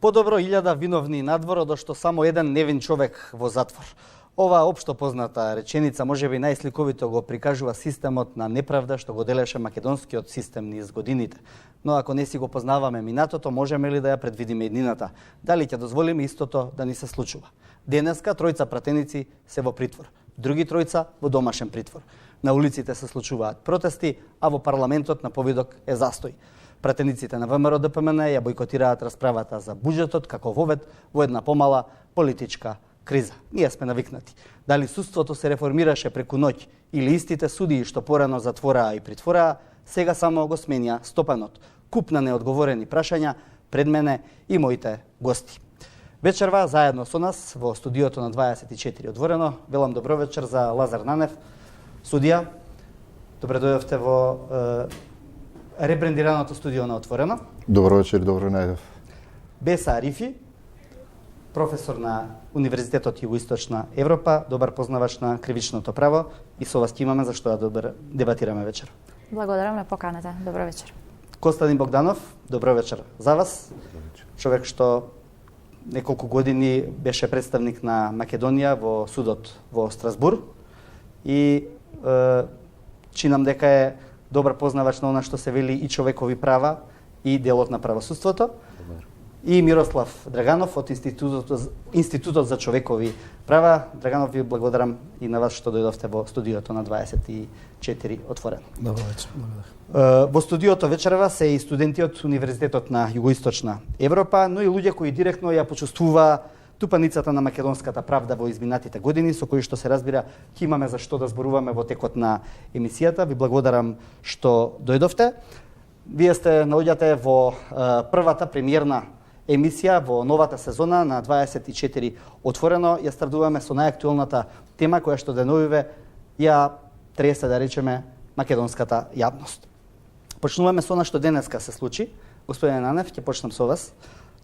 Подобро 1000 виновни надвор, одошто само еден невин човек во затвор. Ова општо позната реченица можеби најсликовито го прикажува системот на неправда што го делеше македонскиот систем низ годините. Но ако не си го познаваме минатото, можеме ли да ја предвидиме иднината? Дали ќе дозволиме истото да ни се случува? Денеска тројца пратеници се во притвор, други тројца во домашен притвор. На улиците се случуваат протести, а во парламентот на повидок е застој. Пратениците на ВМРО ДПМН ја бойкотираат расправата за буџетот како вовед во една помала политичка криза. Ние сме навикнати. Дали судството се реформираше преку ноќ или истите судии што порано затвораа и притвораа, сега само го сменија стопанот. Куп на неодговорени прашања пред мене и моите гости. Вечерва заедно со нас во студиото на 24 Отворено. Велам добро вечер за Лазар Нанев, судија. Добре дојдовте во ребрендираното студио на Отворено. Добро вечер, добро најдов. Беса Арифи, професор на Универзитетот Југоисточна Европа, добар познавач на кривичното право, и со вас ќе имаме за што да дебатираме вечер. Благодарам на поканата. Добро вечер. Костадин Богданов, добро вечер за вас. Човек што неколку години беше представник на Македонија во судот во Страсбур и чинам дека е добар познавач на она што се вели и човекови права и делот на правосудството. И Мирослав Драганов од Институтот за човекови права. Драганов, ви благодарам и на вас што дојдовте во студиото на 24 Отворено. Добро вечер, благодарам. Во студиото вечерва се и студенти од Универзитетот на Југоисточна Европа, но и луѓе кои директно ја почувствува тупаницата на македонската правда во изминатите години, со кои што се разбира ќе имаме за што да зборуваме во текот на емисијата. Ви благодарам што дојдовте. Вие сте наоѓате во првата премиерна емисија во новата сезона на 24 Отворено. Ја стартуваме со најактуелната тема која што деновиве ја тресе, да речеме, македонската јавност. Почнуваме со она што денеска се случи. Господин Нанев, ќе почнам со вас.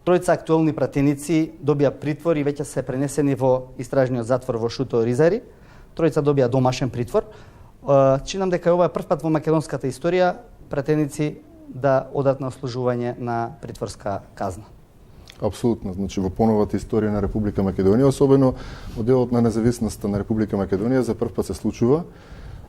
Тројца актуелни пратеници добија притвор и веќе се пренесени во истражниот затвор во Шуто Ризари. Тројца добија домашен притвор. Чинам дека ова е прв пат во македонската историја пратеници да одат на ослужување на притворска казна. Апсолутно, значи во поновата историја на Република Македонија, особено во делот на независноста на Република Македонија, за прв пат се случува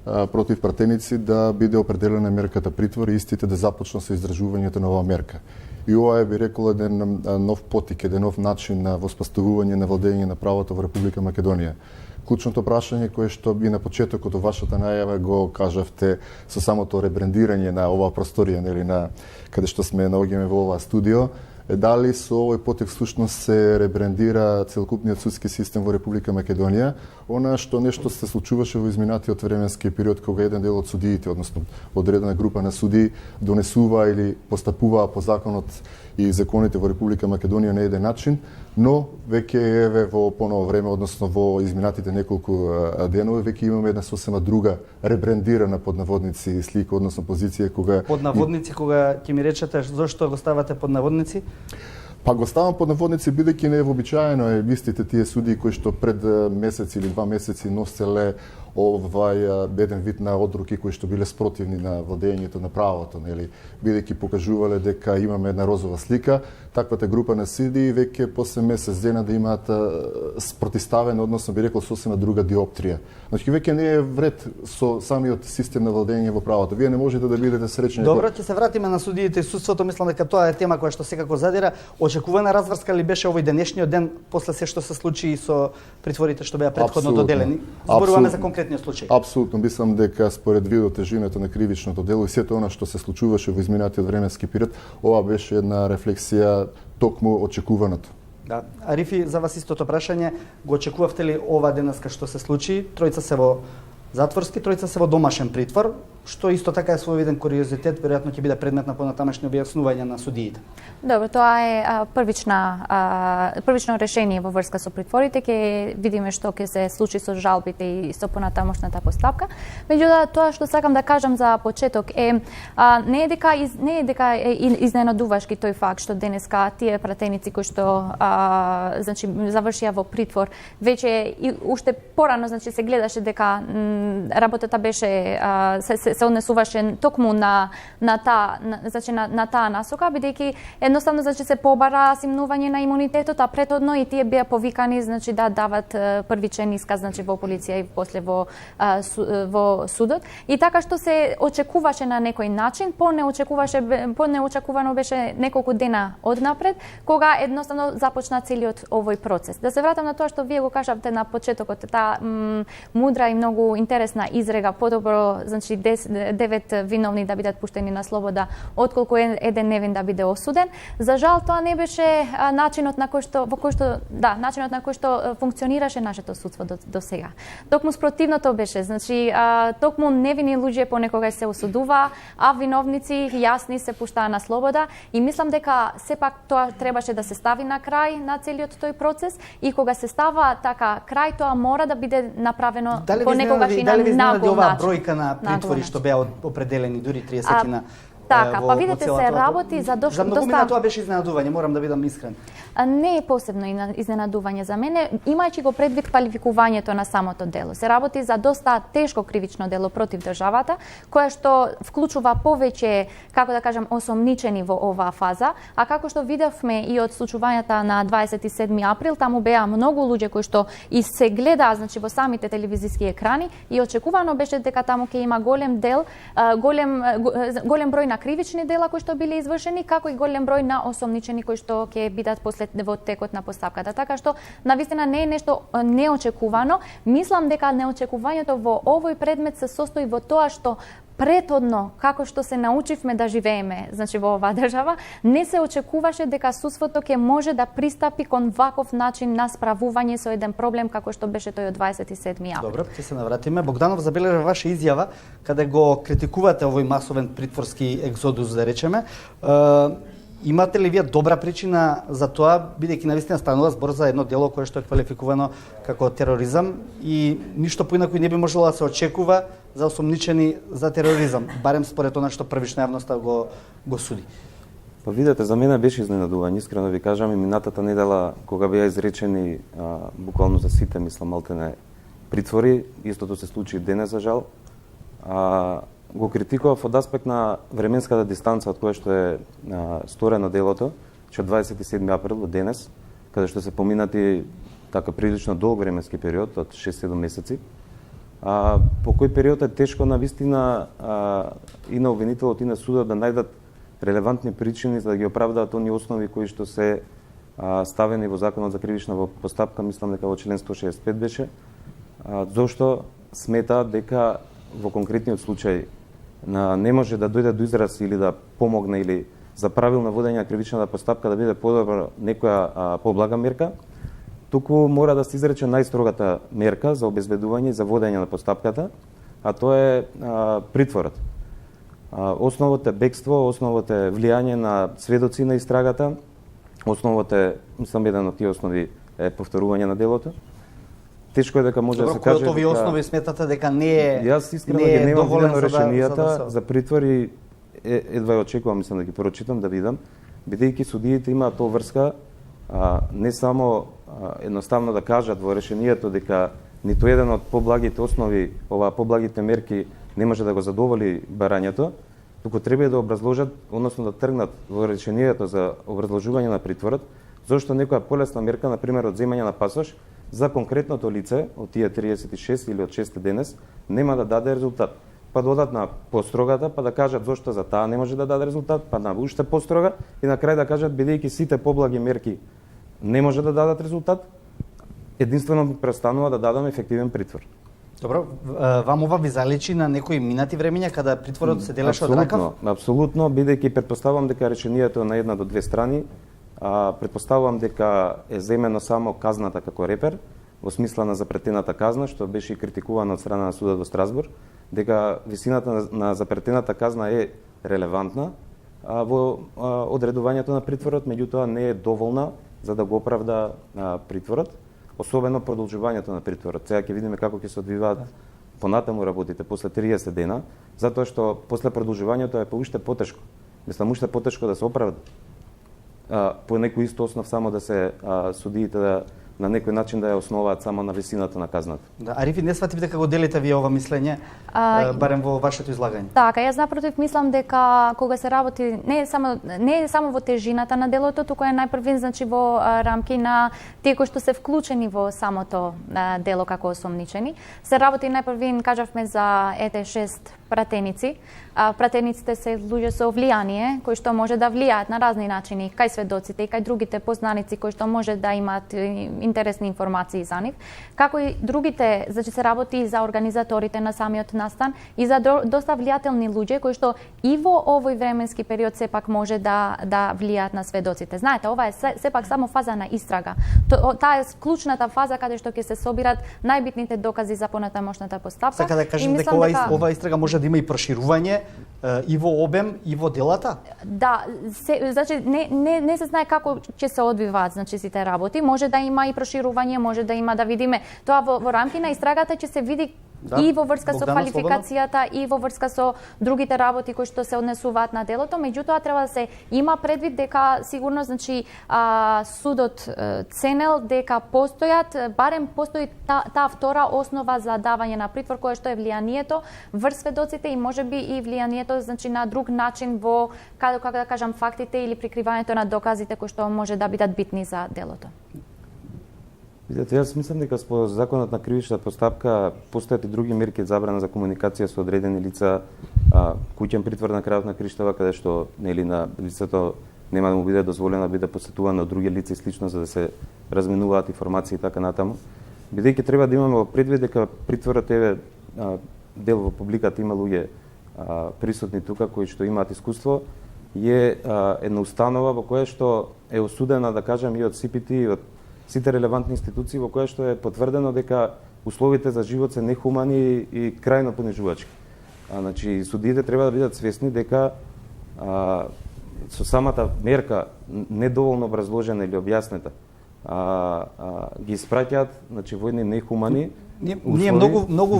против пратеници да биде определена мерката притвор и истите да започнат со издржувањето на оваа мерка. И ова е, би рекол, еден нов потик, еден нов начин на воспоставување на владење на правото во Република Македонија. Клучното прашање кое што би на почетокот од вашата најава го кажавте со самото ребрендирање на оваа просторија, нели, на каде што сме наоѓаме во оваа студио, дали со овој потек всушност се ребрендира целокупниот судски систем во Република Македонија, она што нешто се случуваше во изминатиот временски период кога еден дел од судиите, односно одредена група на судии, донесува или постапуваа по законот и законите во Република Македонија на еден начин, но веќе еве во поново време, односно во изминатите неколку денови, веќе имаме една сосема друга ребрендирана под наводници слика, односно позиција кога под наводници, кога ќе ми речете зошто го ставате под наводници? Па го ставам под наводници бидејќи не е вообичаено е истите тие судии кои што пред месец или 2 месеци носеле овај еден вид на одруки кои што биле спротивни на владењето на правото, нели, бидејќи покажувале дека имаме една розова слика, таквата група на судии веќе после месец дена да имаат спротиставена, односно би рекол сосема друга диоптрија. Значи веќе не е вред со самиот систем на владење во правото. Вие не можете да бидете среќни. Добро, ќе се вратиме на судиите и судството. Мислам дека тоа е тема која што секако задира. Очекувана разврска ли беше овој денешниот ден после се што се случи и со притворите што беа претходно доделени? Зборуваме за конкретниот случај. Апсолутно, мислам дека според видот тежината на кривичното дело и сето она што се случуваше во изминатиот временски период, ова беше една рефлексија токму очекуваното. Да. Арифи, за вас истото прашање, го очекувавте ли ова денеска што се случи? Тројца се во затворски, тројца се во домашен притвор, што исто така е свој виден куриозитет, веројатно ќе биде предмет на понатамашни објаснувања на судиите. Добро, тоа е првично решение во врска со притворите, ќе видиме што ќе се случи со жалбите и со понатамошната постапка. Меѓутоа, тоа што сакам да кажам за почеток е не е дека е изненадувачки тој факт што денеска тие пратеници кои што значи завршија во притвор, веќе и уште порано значи се гледаше дека работата беше се однесуваше токму на таа насока, бидејќи едноставно се побара симнување на имунитетот, а претhodно и тие беа повикани да дават првичен исказ во полиција и после во судот. И така што се очекуваше на некој начин, понеочекувано беше неколку дена однапред, кога едноставно започна целиот овој процес. Да се вратам на тоа што вие го кажавте на почетокот, таа мудра и многу интересна изрега, подобро 9 виновни да бидат пуштени на слобода, отколку еден невин да биде осуден. За жал тоа не беше начинот на кој што функционираше нашето судство до сега. Токму спротивното беше, токму невини луѓе понекогаш се осудува, а виновници јасни се пуштаа на слобода и мислам дека сепак тоа требаше да се стави на крај на целиот тој процес и кога се става така крај, тоа мора да биде направено понекогаш и на нагол начин. Дали бројка на притвори што беа определени дури 30 Така, па видите се работи за доста... За многу мина тоа беше изненадување, морам да бидам искрен. Не е посебно изненадување за мене, имајќи го предвид квалификувањето на самото дело. Се работи за доста тешко кривично дело против државата, кое што вклучува повеќе, како да кажам, осомничени во оваа фаза, а како што видовме и од случувањата на 27 април, таму беа многу луѓе кои што и се гледаа, во самите телевизиски екрани и очекувано беше дека таму ќе има голем број на кривични дела кои што биле извршени, како и голем број на осомничени кои што ќе бидат после во текот на постапката. Така што навистина не е нешто неочекувано. Мислам дека неочекувањето во овој предмет се состои во тоа што претhodно, како што се научивме да живееме, во оваа држава, не се очекуваше дека судството ќе може да пристапи кон ваков начин на справување со еден проблем како што беше тој од 27 април. Добро, ќе се навратиме. Богданов, забележа ваша изјава каде го критикувате овој масовен притворски екзодус, да речеме. Имате ли вие добра причина за тоа, бидејќи навистина станува збор за едно дело кое што е квалификувано како тероризам и ништо поинаку не би можело да се очекува за осомничени за тероризам, барем според она што првично јавноста го суди? Па видете, за мене беше изненадување, искрено ви кажам, и минатата недела кога беа изречени буквално за сите, мислам, малтене притвори, истото се случи денес за жал. Го критикував од аспект на временската дистанца од која што е сторено делото, че од 27 април до денес, каде што се поминати така прилично долг временски период од 6-7 месеци. По кој период е тешко навистина и на обвинителот и на судот да најдат релевантни причини за да ги оправдаат оние основи кои што се ставени во Законот за кривична постапка, мислам дека во член 165 беше, зошто сметаат дека во конкретниот случај не може да дојде до израз или да помогне или за правилно водење на кривичната постапка да биде подобра некоја поблага мерка, туку мора да се изрече најстрогата мерка за обезбедување и за водење на постапката, а тоа е притворот. Основот е бегство, основот е влијање на сведоци на истрагата, основот е, мислам, еден од тие основи е повторување на делото. Тешко е дека може да се каже дека... Кои од овие основи сметате дека не е Јас искрено ги немам видено решенијата за притвори, едва очекувам, мислам да ги прочитам, да видам, бидејќи судиите имаат тоа врска, не само едноставно да кажат во решението дека ниту еден од поблагите основи, поблагите мерки не може да го задоволи барањето, туку треба да образложат, односно да тргнат во решението за образложување на притворот, зашто некоја полесна мерка, например од земање на пасош, за конкретното лице, од тие 36 или од 6 денес, нема да даде резултат. Па додат на построгата, па да кажат зошто за таа не може да даде резултат, па на уште построга и на крај да кажат бидејќи сите поблаги мерки не може да дадат резултат, единствено престанува да дадам ефективен притвор. Добро, вам ова ви заличи на некои минати времења када притворот се делеше од ракав? Апсолутно, бидејќи претпоставувам дека решението е на една до две страни, претпоставувам дека е земено само казната како репер, во смисла на запретената казна, што беше и критикувана од страна на судот во Страсбург, дека висината на запретената казна е релевантна во одредувањето на притворот, меѓутоа не е доволна за да го оправда притворот, особено продолжувањето на притворот. Сега ќе видиме како ќе се одвиваат понатаму работите после 30 дена, затоа што после продолжувањето е уште потешко. Мислам, уште потешко да се оправда. По некој исто основ само да се судиите на некој начин да ја основаат само на висината на казната. Да, Арифи, не сватив дека го делите вие ова мислење, барем во вашето излагање. Така, јас напротив мислам дека кога се работи не е само во тежината на делото, туку е најпрвин значи во рамки на тие кои што се вклучени во самото дело како осомничени. Се работи најпрвин, кажавме за ете 6 пратеници. Пратениците се луѓе со влијание кои што може да влијаат на разни начини кај сведоците и кај другите познаници кои што може да имаат интересни информации за нив. Како и другите, значи се работи и за организаторите на самиот настан и за доста влијателни луѓе кои што и во овој временски период сепак може да влијаат на сведоците. Знаете, ова е сепак само фаза на истрага. Таа е клучната фаза каде што ќе се собират најбитните докази за понатамошната постапка. Сака да кажем дека ова истрага може да има и проширување и во обем и во делата? Да, значи не се знае како ќе се одвиваат значи сите работи, може да има и проширување, може да има да видиме тоа во рамки на истрагата ќе се види и во врска со квалификацијата и во врска со другите работи кои што се однесуваат на делото, меѓутоа треба да се има предвид дека сигурно значи судот ценел дека барем постои таа втора основа за давање на притвор кое што е влијанието врз сведоците и можеби и влијанието значи на друг начин во како да кажам фактите или прикривањето на доказите кои што може да бидат битни за делото. Видете, јас мислам дека според законот на кривичната постапка постојат и други мерки забрана за комуникација со одредени лица, куќен притвор на крајот на криштава, каде што нели на лицето нема да му биде дозволено да биде посетувано од други лица и слично за да се разменуваат информации и така натаму. Бидејќи треба да имаме предвид дека притворот дел во публиката има луѓе присутни тука кои што имаат искуство, е една установа во која што е осудена да кажам и од СПТ и од сите релевантни институции во која што е потврдено дека условите за живот се нехумани и крајно понижувачки. Значи судиите треба да бидат свесни дека со самата мерка недоволно образложена или објаснета ги испраќаат значи во едни нехумани Ние многу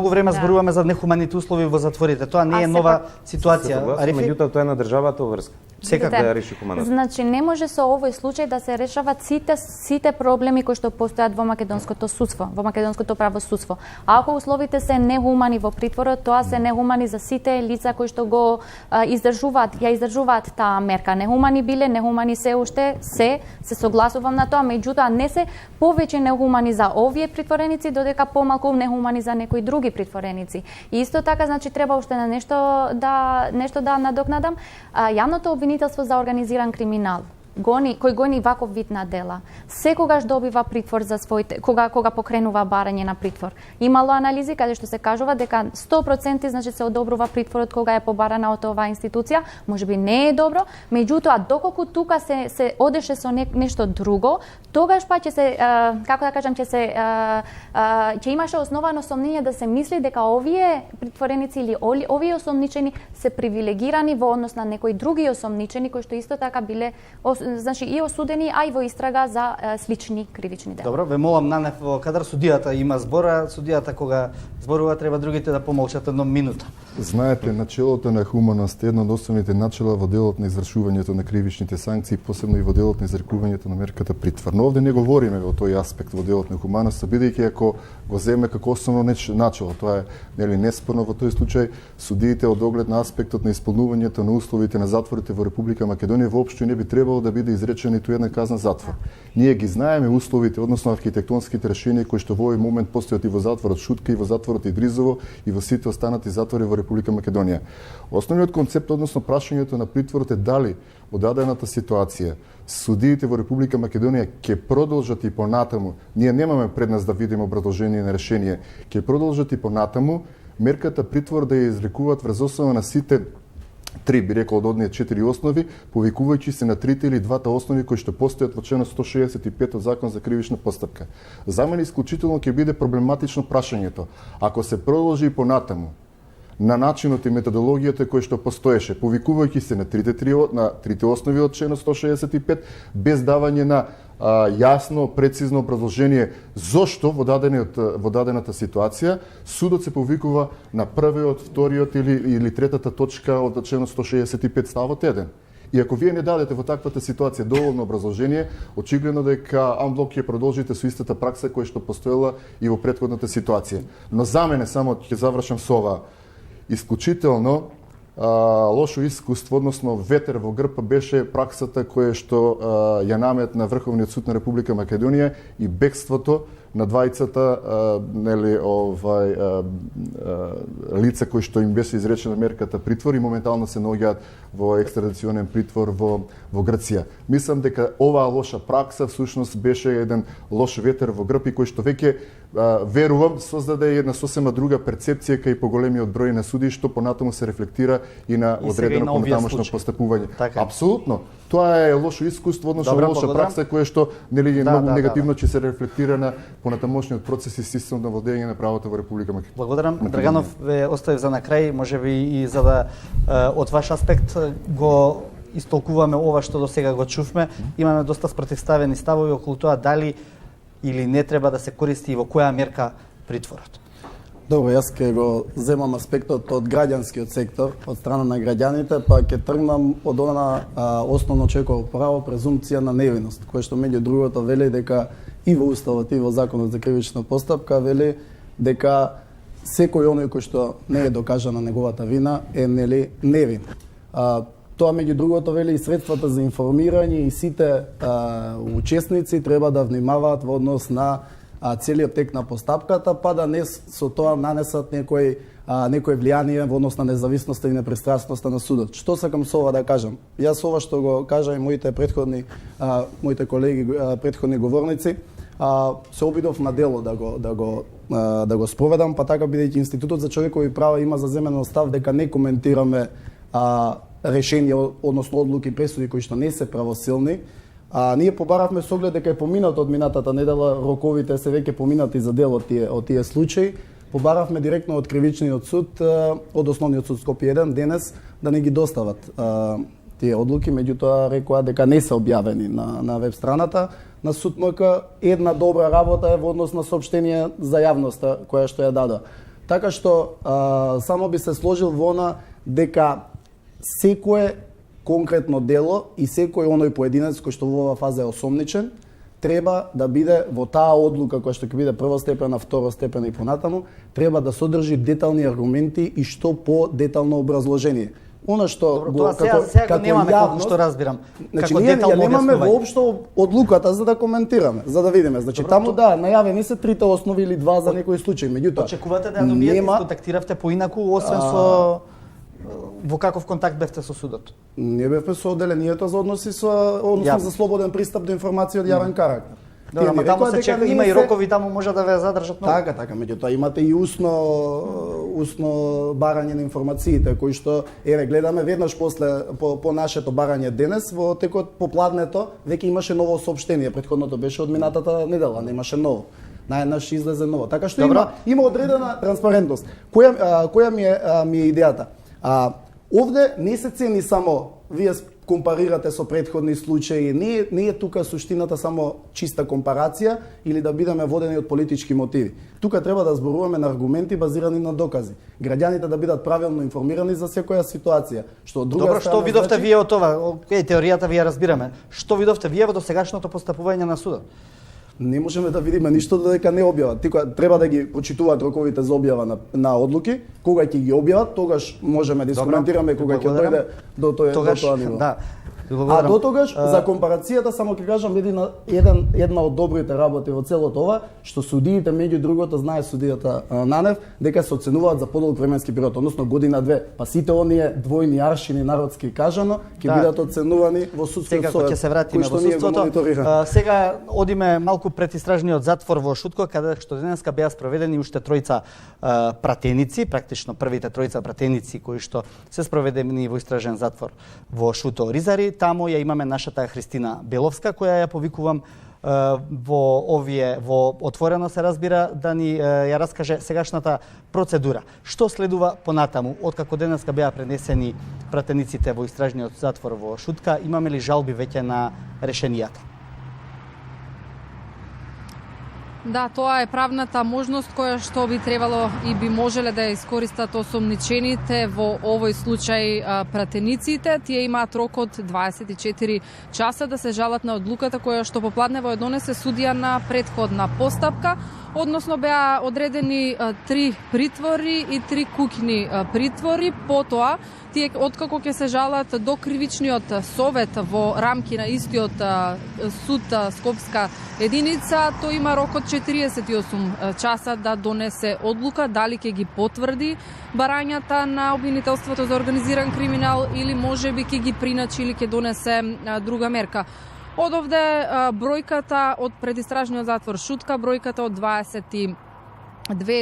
време зборуваме за нехуманите услови во затворите. Тоа не е нова ситуација. Меѓутоа тоа е на државата врска. Секако да ја реши хуманата. Значи не може со овој случај да се решават сите проблеми кои што постојат во македонското судство, во македонското правосудство. Ако условите се нехумани во притворот, тоа се нехумани за сите лица кои што го издржуваат таа мерка. Нехумани биле, нехумани се уште се согласувам на тоа, меѓутоа не се повеќе нехумани за овие притвореници, додека помалку нехумани за некои други притвореници. И исто така, значи треба уште на нешто да надокнадам. Јавното обвинителство за организиран криминал кој гони ваков вид на дела, секогаш добива притвор за своите кога покренува барање на притвор. Имало анализи каде што се кажува дека 100% значи се одобрува притворот кога е побарана од оваа институција, можеби не е добро, меѓутоа доколку тука се одеше со нешто друго, тогаш па ќе се како да кажам ќе имаше основано сомнение да се мисли дека овие притвореници или овие осомничени се привилегирани во однос на некои други осомничени кои што исто така биле значи и осудени, а и во истрага за слични кривични дела. Добро, ве молам Нанев во кадар судијата има збора, судијата кога зборува треба другите да помолчат едно минута. Знаете, начелото на хуманост е едно од основните начела во делот на извршувањето на кривичните санкции, посебно и во делот на изрекувањето на мерката притвор. Но овде не говориме во тој аспект во делот на хуманост, бидејќи ако го земе како основно начело, тоа е нели неспорно во тој случај, судиите од оглед на аспектот на исполнувањето на условите на затворите во Република Македонија воопшто не би требало да биде изречена ниту една казна затвор. Ние ги знаеме условите, односно архитектонските решенија кои што во овој момент постојат и во затворот Шутка, и во затворот Идризово, и во сите останати затвори во Република Македонија. Основниот концепт, односно прашањето на притворот е дали во дадената ситуација судиите во Република Македонија ќе продолжат и понатаму. Ние немаме пред нас да видиме образложение на решение. Ќе продолжат и понатаму мерката притвор да ја изрекуваат врз основа на сите три, би рекол, од одние 4 основи, повикувајќи се на трите или двата основи кои што постојат во член 165 од Закон за кривична постапка. За мене исклучително ќе биде проблематично прашањето. Ако се продолжи и понатаму на начинот и методологијата кој што постоеше, повикувајќи се на трите основи од член 165, без давање на јасно, прецизно образложение зошто во дадената ситуација судот се повикува на првиот, вториот или третата точка од член 165 ставот 1. И ако вие не дадете во таквата ситуација доволно образложение, очигледно дека амблок ќе продолжите со истата пракса која што постоела и во претходната ситуација. Но за мене, само ќе завршам со ова, исклучително лошо искуство, односно ветер во грб, беше праксата која што ја наметна Врховниот суд на Република Македонија и бегството на двајцата лица кои што им беше изречена мерката притвор и моментално се наоѓаат во екстрадиционен притвор во Грција. Мислам дека оваа лоша пракса всушност беше еден лош ветер во грб и кој што веќе верувам создаде една сосема друга перцепција кај поголемиот број на суди што понатаму се рефлектира и на одредено понатамошно постапување. Така. Апсолутно. Тоа е лошо искуство, односно лоша пракса која што многу негативно ќе се рефлектира на понатамошниот процес и систем на владење на правото во Република Македонија. Благодарам. Драганов, ве оставив за на крај, можеби и за да од ваш аспект го истолкуваме ова што до сега го чувме. Имаме доста спротивставени ставови околу тоа дали или не треба да се користи и во која мерка притворот. Добро, јас ќе го земам аспектот од граѓанскиот сектор, од страна на граѓаните, па ќе тргнам од она основно човеково право, презумпција на невиност, кој што меѓу другото вели дека и во Уставот и во Законот за кривична постапка вели дека секој оној кој што не е докажана неговата вина е невин. Тоа меѓу другото вели и средствата за информирање и сите учесници треба да внимаваат во однос на целиот тек на постапката, па да не со тоа нанесат некој влијание во однос на независноста и непристрасноста на судот. Што сакам со ова да кажам? Јас ова што го кажа и моите колеги претходни говорници, се обидов на дело да го спроведам, па така бидејќи Институтот за човекови права има заземено став дека не коментираме решенија, односно одлуки, пресуди кои што не се правосилни. Ние побаравме со оглед дека е поминато од минатата недела, роковите се веќе поминати за дел од тие случаи. Побаравме директно од Кривичниот суд, од Основниот суд Скопје 1 денес да не ги достават тие одлуки, меѓутоа рекоа дека не се објавени на веб страната на суд МК. Една добра работа е во однос на соопштение за јавноста која што ја дада. Така што само би се сложил во она дека секое конкретно дело и секој оној поединец кој што во оваа фаза е осомничен треба да биде во таа одлука која што ќе биде првостепена, второстепена и понатаму, треба да содржи детални аргументи и што по-детално образложение. Она што тоа сега немаме колку што разбирам. Значи ние немаме воопшто одлуката за да коментираме, за да видиме. Значи таму најавени се трите основи или два за некој случај, меѓутоа очекувате да ја добиете, контактиравте поинаку освен со во каков контакт бевте со судот? Ние бевме со одделението за односи за слободен пристап до информација од јавен карактер. Добро, ама таму се чека, има и рокови, таму може да ве задржат многу. Така, меѓутоа имате и усно барање на информациите кои што гледаме веднаш после по нашето барање денес во текот попладнето веќе имаше ново соопштение, претходното беше од минатата недела, немаше ново. Наеднаш излезе ново. Така што има одредена транспарентност. Која ми е идејата? Овде не се цени само вие компарирате со претходни случаи, не е тука суштината само чиста компарација или да бидеме водени од политички мотиви. Тука треба да зборуваме на аргументи базирани на докази. Граѓаните да бидат правилно информирани за секоја ситуација. Што од друга страна, што видовте вие од ова? Теоријата ви ја разбираме. Што видовте вие во досегашното постапување на судот? Не можеме да видиме ништо додека не објават. Треба да ги прочитуваат роковите за објава на одлуки. Кога ќе ги објават, тогаш можеме да искоментираме кога ќе дојде до тоа ниво. Да. А до тогаш, за компарацијата, само ќе кажам една од добрите работи во целото ова, што судиите, меѓу другото, знае судијата Нанев, дека се оценуваат за подолг временски период, односно година-две. Па сите оние двојни аршини, народски кажано, ќе бидат оценувани во судскиот совет. Сега ќе се вратиме во судството. Сега одиме малку пред истражниот затвор во Шутко, каде што денеска беа спроведени уште тројца пратеници, практично првите тројца пратеници кои што се спроведени во истражен затвор во Шуто Ризари. Таму ја имаме нашата Христина Беловска, која ја повикувам во отворено се разбира да ни ја раскаже сегашната процедура. Што следува понатаму? Откако денеска беа пренесени пратениците во истражниот затвор во Шутка, имаме ли жалби веќе на решенијата? Да, тоа е правната можност која што би требало и би можеле да ја искористат осомничените, во овој случај пратениците. Тие имаат рок од 24 часа да се жалат на одлуката која што попладнево ја донесе судија на претходна постапка, односно беа одредени 3 притвори и 3 куќни притвори. Потоа, тие откако ќе се жалат до кривичниот совет во рамки на истиот суд Скопска единица, тој има рок од 48 часа да донесе одлука дали ќе ги потврди барањата на обвинителството за организиран криминал или можеби ќе ги приначи или ќе донесе друга мерка. Од овде бројката од предистражниот затвор Шутка, бројката од 22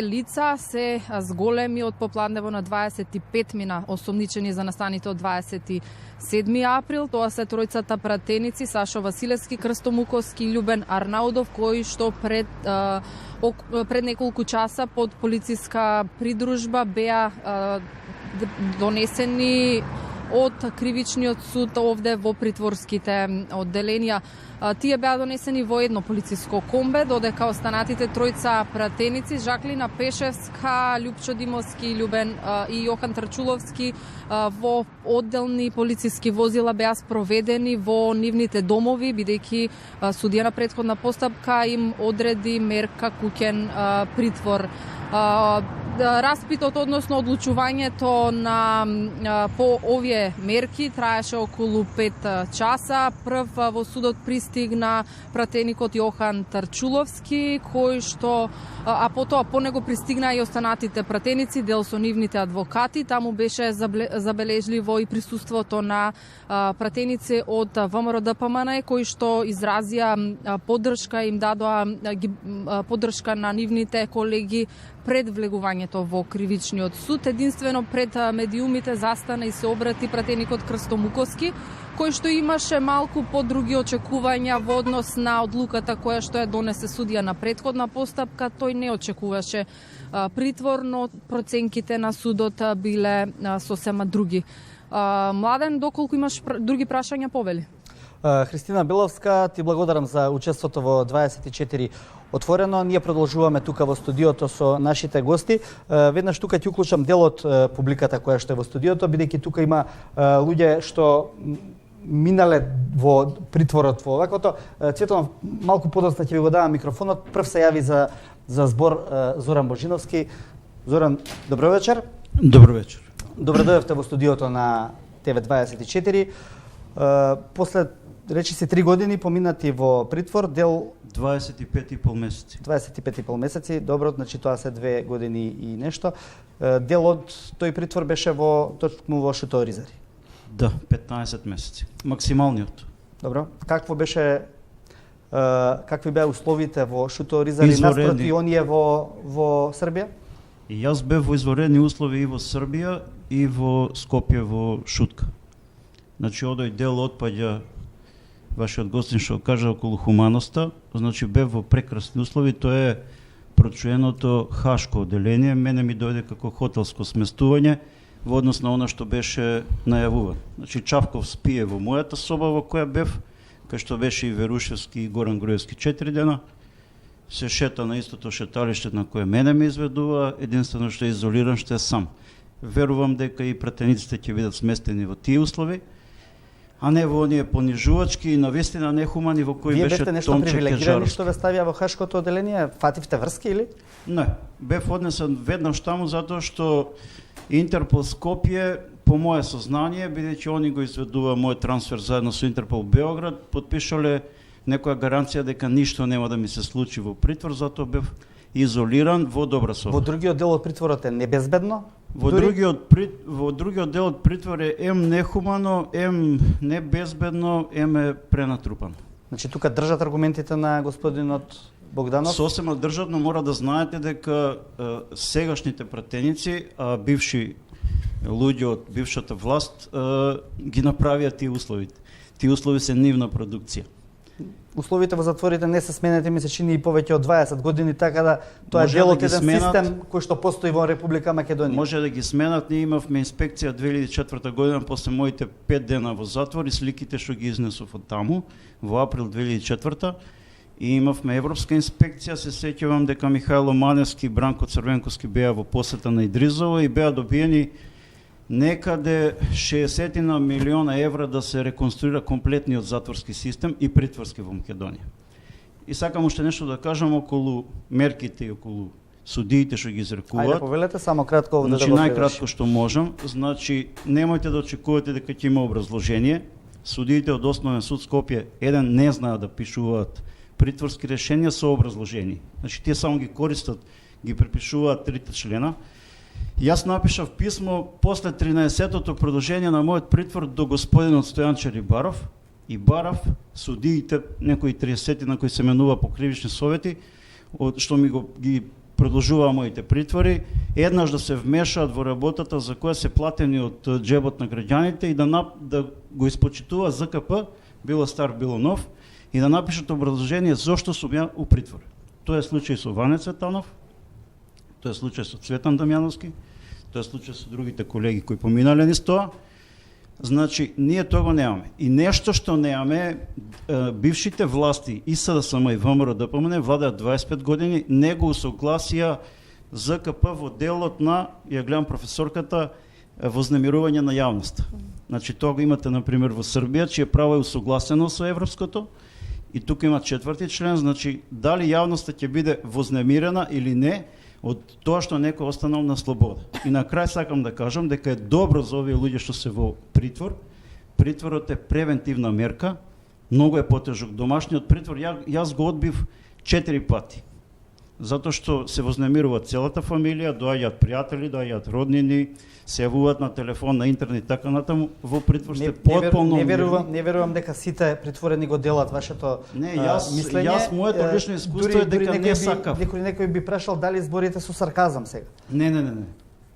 лица се зголеми од попладнево на 25 мина осомничени за настаните од 27 април. Тоа се тројцата пратеници Сашо Василевски, Крсто Муковски и Љубен Арнаудов, кои што пред неколку часа под полициска придружба беа донесени од кривичниот суд овде во притворските одделенија. Тие беа донесени во едно полициско комбе, додека останатите тројца пратеници Жаклина Пешевска, Љупчо Димовски, Љубен и Јохан Трчуловски во одделни полициски возила беа спроведени во нивните домови, бидејќи судија на претходна постапка им одреди мерка куќен притвор. Распитот, односно одлучувањето по овие мерки траеше околу 5 часа. Прв во судот пристигна пратеникот Јохан Тарчуловски, кој што, а потоа по него пристигна и останатите пратеници, дел со нивните адвокати. Таму беше забележливо и присуството на пратеници од ВМРО ДПМН, кои што изразија поддршка, им дадоа поддршка на нивните колеги пред влегувањето во кривичниот суд. Единствено пред медиумите застана и се обрати пратеникот Крсто Муковски, кој што имаше малку подруги очекувања во однос на одлуката која што ја донесе судија на претходна постапка. Тој не очекуваше притвор, но проценките на судот биле сосема други. Младен, доколку имаш други прашања, повели. Христина Беловска, ти благодарам за учеството во 24 отворено. Ние продолжуваме тука во студиото со нашите гости. Веднаш тука ќе уклучам дел од публиката која што е во студиото, бидејќи тука има луѓе што минале во притворот во оваквото. Цветанов, малку подоцна ќе ви го давам микрофонот. Прв се јави за збор Зоран Божиновски. Зоран, добро вечер. Добро вечер. Добро дојдовте во студиото на ТВ24. После речи си 3 години поминати во притвор, дел 25,5 месеци. 25,5 месеци, добро, значи тоа се 2 години и нешто. Дел од тој притвор беше точно во Шуто Оризари. Да, 15 месеци. Максималниот. Добро. Какви беа условите во Шуто Оризари наспроти оние во Србија? И јас бев во изворени услови и во Србија и во Скопје во Шутка. Значи, одој дел отпаѓа, вашиот гостин што кажа, околу хуманоста, значи бев во прекрасни услови, тоа е прочуеното хашко одделение, мене ми дојде како хотелско сместување во однос на она што беше најавувано. Значи, Чавков спие во мојата соба во која бев, кај што беше и Верушевски и Горан Груевски 4 дена, се шета на истото шеталиште на кое мене ме изведува, единствено што е изолиран, што е сам. Верувам дека и пратениците ќе бидат сместени во тие услови, а не во оние понижувачки и навистина нехумани во кои беше Томче Кежаровски. Вие бевте нешто привилегирани што ве ставија во хашкото одделение? Фативте врски или? Не, бев однесен веднаш таму затоа што Интерпол Скопје, по моје сознание, бидејќи они го изведува мојот трансфер заедно со Интерпол Београд, потпишале некоја гаранција дека ништо нема да ми се случи во притвор, затоа бев изолиран во добра соба. Во другиот дел од притворот е небезбедно? Во другиот дел од притвор е ем нехумано, ем небезбедно, ем е пренатрупано. Значи тука држат аргументите на господинот Богданов? Сосема држат, но мора да знаете дека сегашните пратеници, бивши луѓе од бившата власт, ги направија тие услови. Тие услови се нивна продукција. Условите во затворите не се сменети, ми се чини и повеќе од 20 години, така да тоа е дел од еден систем кој што постои во Република Македонија. Може да ги сменат, ние имавме инспекција 2004 година после моите 5 дена во затвор и сликите што ги изнесов од таму во април 2004 и имавме Европска инспекција. Се сеќавам дека Михајло Маневски и Бранко Црвенковски беа во посета на Идризово и беа добиени некаде 60 милиона евра да се реконструира комплетниот затворски систем и притворски во Македонија. И сакам уште нешто да кажам околу мерките и околу судиите што ги изрекуваат. Ајде, повелете само кратко овде Значи, да го најкратко што можам. Значи, немојте да очекувате дека ќе има образложение. Судиите од Основен суд Скопје еден не знаат да пишуваат притворски решенија со образложение. Значи, тие само ги користат, ги препишуваат трите члена. Јас напишав писмо после 13-тото продолжение на мојот притвор до господинот Стојанче Рибаров и барав судиите, некои 30 на кои се менува по кривични совети, што ми ги продолжуваа моите притвори, еднаш да се вмешаат во работата за која се платени од џебот на граѓаните и да го испочитува ЗКП, било стар, било нов, и да напишат образложение зошто сум ја у притвор. Тоа е случај со Ване Цветанов, тоа е случај со Цветан Дамјановски, тоа е случај со другите колеги кои поминале низ тоа. Значи, ние тоа го немаме. И нешто што немаме, бившите власти и СДСМ и ВМРО ДПМН владеат 25 години, не го усогласија ЗКП во делот на, ја гледам професорката, вознемирување на јавноста. Значи, тоа го имате, например, во Србија, чие право е усогласено со европското, и тука има 4-ти член, значи, дали јавноста ќе биде вознемирена или не, од тоа што некој останал на слобода. И на крај сакам да кажам дека е добро за овие луѓе што се во притвор. Притворот е превентивна мерка, многу е потежок. Домашниот притвор јас го одбив 4 пати. Затоа што се вознемирува целата фамилија, доаѓаат пријатели, доаѓаат роднини, се јавуваат на телефон, на интернет, така натаму. Во притвор сте потполно не верувам дека сите притворени го делат вашето мислење. Јас моето лично искуство е дека не сакав. Некој би прашал дали зборите со сарказам сега. Не.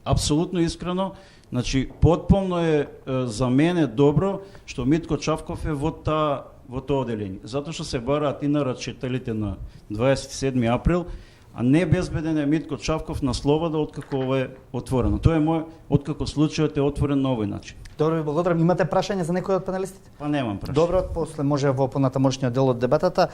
Апсолутно искрено. Значи, потполно е за мене добро што Митко Чавков е во тоа оделение. Затоа што се бараат и на рачителите на 27 април, а не безбеден е Митко Чавков на слобода откако ова е отворено. Тоа е мој откако случајот е отворен на овој начин. Добро, ви благодарам. Имате прашање за некој од панелистите? Па немам прашање. Добро, после може во понатамошниот дел од дебатата.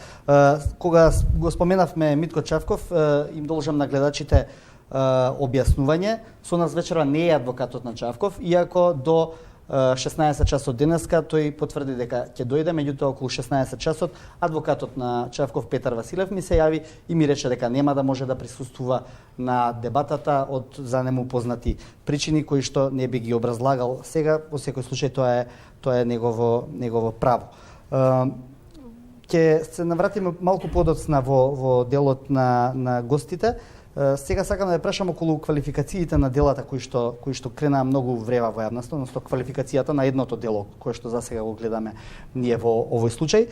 Кога го споменавме Митко Чавков, им должам на гледачите објаснување. Со нас вечера не е адвокатот на Чавков, иако до 16 часот денеска тој потврди дека ќе дојде, меѓутоа околу 16 часот адвокатот на Чавков Петар Василев ми се јави и ми рече дека нема да може да присуствува на дебатата од за нему познати причини кои што не би ги образлагал сега. Во секој случај тоа е негово право. Ќе се навратиме малку подоцна во делот на гостите. Сега сакам да ја прашам околу квалификациите на делата кои што кренаа многу врева во јавноста, односно квалификацијата на едното дело кое што засега го гледаме ние во овој случај.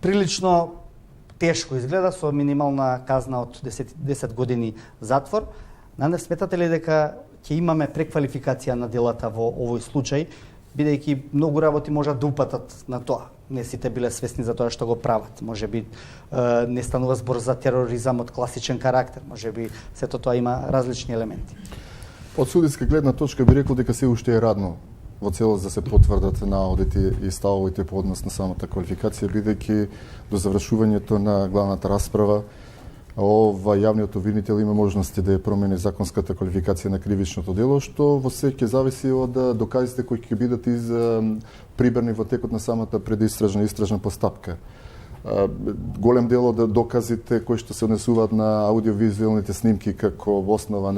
Прилично тешко изгледа со минимална казна од 10 години затвор. Не сметате ли дека ќе имаме преквалификација на делата во овој случај, бидејќи многу работи можат да упатат на тоа? Не сите биле свесни за тоа што го прават. Може би не станува збор за тероризам од класичен карактер. Може би сето тоа има различни елементи. Од судиска гледна точка би рекол дека се уште е радно во целост да се потврдат наодите и ставовите по однос на самата квалификација, бидејќи до завршувањето на главната расправа јавниот обвинител има можности да ја промени законската квалификација на кривичното дело, што во се ќе зависи од доказите кои ќе бидат прибрани во текот на самата предистражна постапка. Голем дел од доказите кои што се однесуваат на аудиовизуелните снимки како основа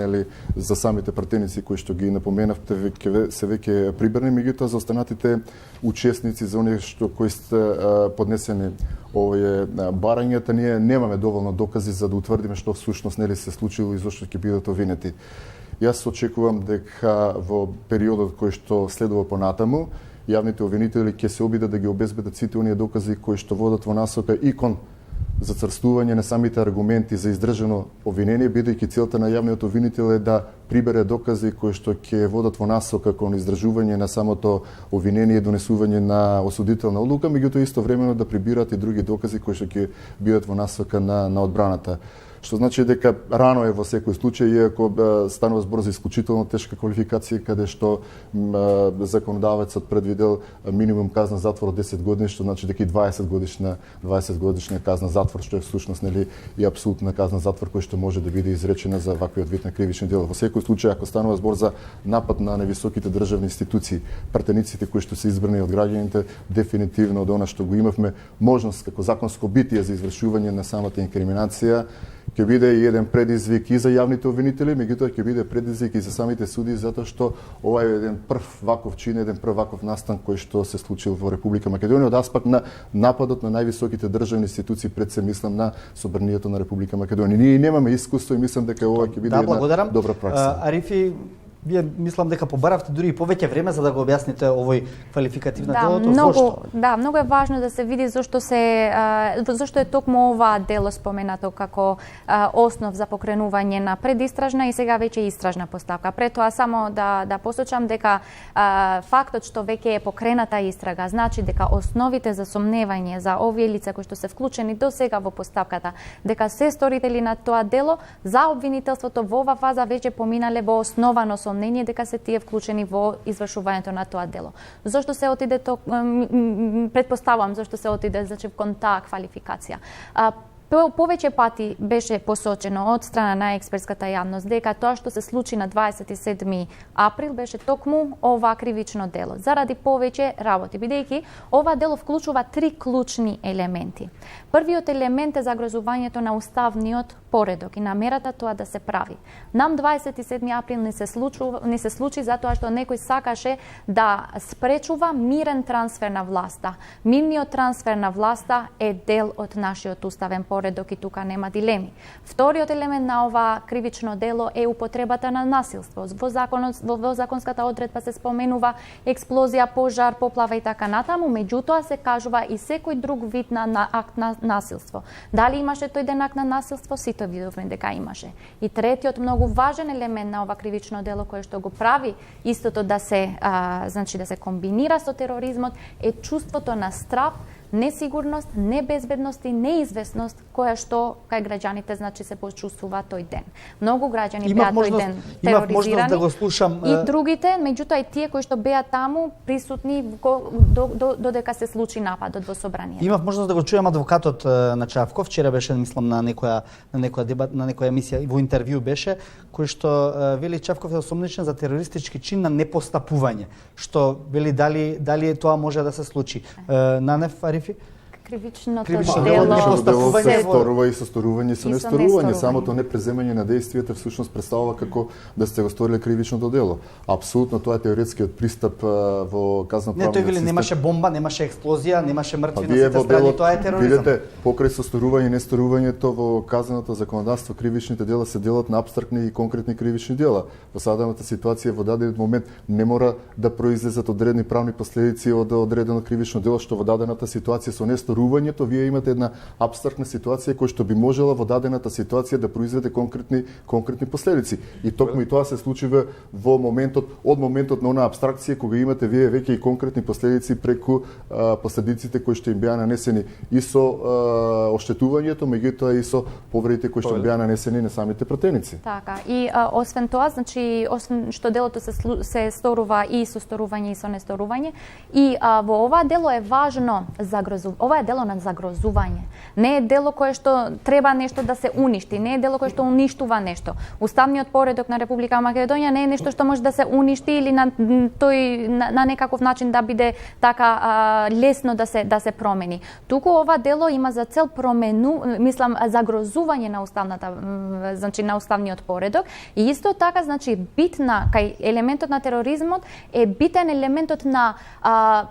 за самите пратеници кои што ги напоменавте се веќе прибрани, меѓутоа за останатите учесници за оние што кои сте поднесени овие барањата, ние немаме доволно докази за да утврдиме што всушност се случило и зошто ќе бидат обвинети. Јас очекувам дека во периодот кој што следува понатаму, јавните обвинители ќе се обидат да ги обезбедат сите оние докази кои што водат во насока и кон зацрстување на самите аргументи за издржано обвинение, бидејќи целта на јавниот обвинител е да прибере докази кои што ќе водат во насока кон издржување на самото обвинение и донесување на осудителна одлука, меѓутоа истовремено да прибират и други докази кои што ќе бидат во насока на одбраната. што значи дека рано е во секој случај, иако станува збор за исклучително тешка квалификација, каде што законодавецот предвидел минимум казна затвор од 10 години, што значи дека и 20 годишна казна затвор, што е всушност нели и апсолутна казна затвор која што може да биде изречена за ваквиот вид на кривични дела. Во секој случај, ако станува збор за напад на невисоките државни институции, пратениците кои што се избрани од граѓаните, дефинитивно од она што го имавме можност како законско битие за извршување на самата инкриминација, ќе биде и еден предизвик и за јавните обвинители, меѓутоа ќе биде предизвик и за самите суди, затоа што ова е еден прв ваков чин, еден прв ваков настан кој што се случил во Република Македонија од аспект на нападот на највисоките државни институции, пред се мислам на Собранието на Република Македонија. Ние немаме искуство и мислам дека ова ќе биде една добра пракса. Арифи, вие мислам дека побаравте дури и повеќе време за да го објасните овој квалификатив на делото. Зошто? Да, многу е важно да се види зашто е токму ова дело споменато како основ за покренување на предистражна и сега веќе истражна постапка. Претоа само да посочам дека фактот што веќе е покрената истрага значи дека основите за сомневање за овие лица кои што се вклучени до сега во постапката, дека се сторители на тоа дело, за обвинителството во ова фаза веќе поминале во основано сомнение дека се тие вклучени во извршувањето на тоа дело. Зошто се отиде предпоставувам зошто се отиде кон таа квалификација. Повеќе пати беше посочено од страна на експертската јавност дека тоа што се случи на 27 април беше токму ова кривично дело. Заради повеќе работи, бидејќи ова дело вклучува 3 клучни елементи. Првиот елемент е загрозувањето на уставниот поредок и намерата тоа да се прави. Нам 27 април не се случи затоа што некој сакаше да спречува мирен трансфер на власта. Мирниот трансфер на власта е дел од нашиот уставен поредок и тука нема дилеми. Вториот елемент на ова кривично дело е употребата на насилство. Во законската одредба се споменува експлозија, пожар, поплава и така натаму, меѓутоа се кажува и секој друг вид на акт на насилство. Дали имаше тој ден акт на насилство? Сите видовме дека имаше. И третиот многу важен елемент на ова кривично дело кој што го прави истото да се комбинира со тероризмот е чувството на страв, несигурност, небезбедност и неизвестност која што кај граѓаните се почувствува тој ден. Многу граѓани беа тој ден тероризирани. Имав можност да го слушам и другите, меѓутоа и тие кои што беа таму присутни додека се случи нападот во собранието. Имав можност да го чујам адвокатот на Чавков, вчера беше мислам на некоја дебат, на некоја емисија, во интервју беше, кој што вели Чавков е осомничен за терористички чин на непостапување, што вели дали тоа може да се случи. Нанев Кривичното дело се сторува и со сторување и со несторување. Самото непреземање на действијата всушност представува како да сте го сториле кривично дело. Апсолутно тоа е теоретскиот пристап во казно-правниот систем. Не, тој вели немаше бомба, немаше експлозија, немаше мртви на сите страни, тоа е тероризам. Видете, покрај со сторување и несторувањето во казненото законодавство кривичните дела се делат на апстрактни и конкретни кривични дела. Во садамата ситуација во даден момент не мора да произлезат одредени правни последици од одредено кривично дело, што во дадената ситуација со несторувањето вие имате една апстрактна ситуација која што би можела во дадената ситуација да произведе конкретни последици. И токму и тоа се случува од моментот на онаа апстракција кога имате вие веќе и конкретни последици преку последиците кои што им беа нанесени и со оштетувањето, меѓутоа и со повредите кои што беа нанесени на самите пратеници. Така, и освен тоа, освен што делото се сторува и со сторување и со несторување, и во ова дело е важно ова е дело на загрозување. Не е дело кое што треба нешто да се уништи, не е дело кое што уништува нешто. Уставниот поредок на Република Македонија не е нешто што може да се уништи или на некаков начин да биде така лесно да се промени. Туку ова дело има за цел загрозување на на уставниот поредок и исто така битна кај елементот на тероризмот е битен елементот на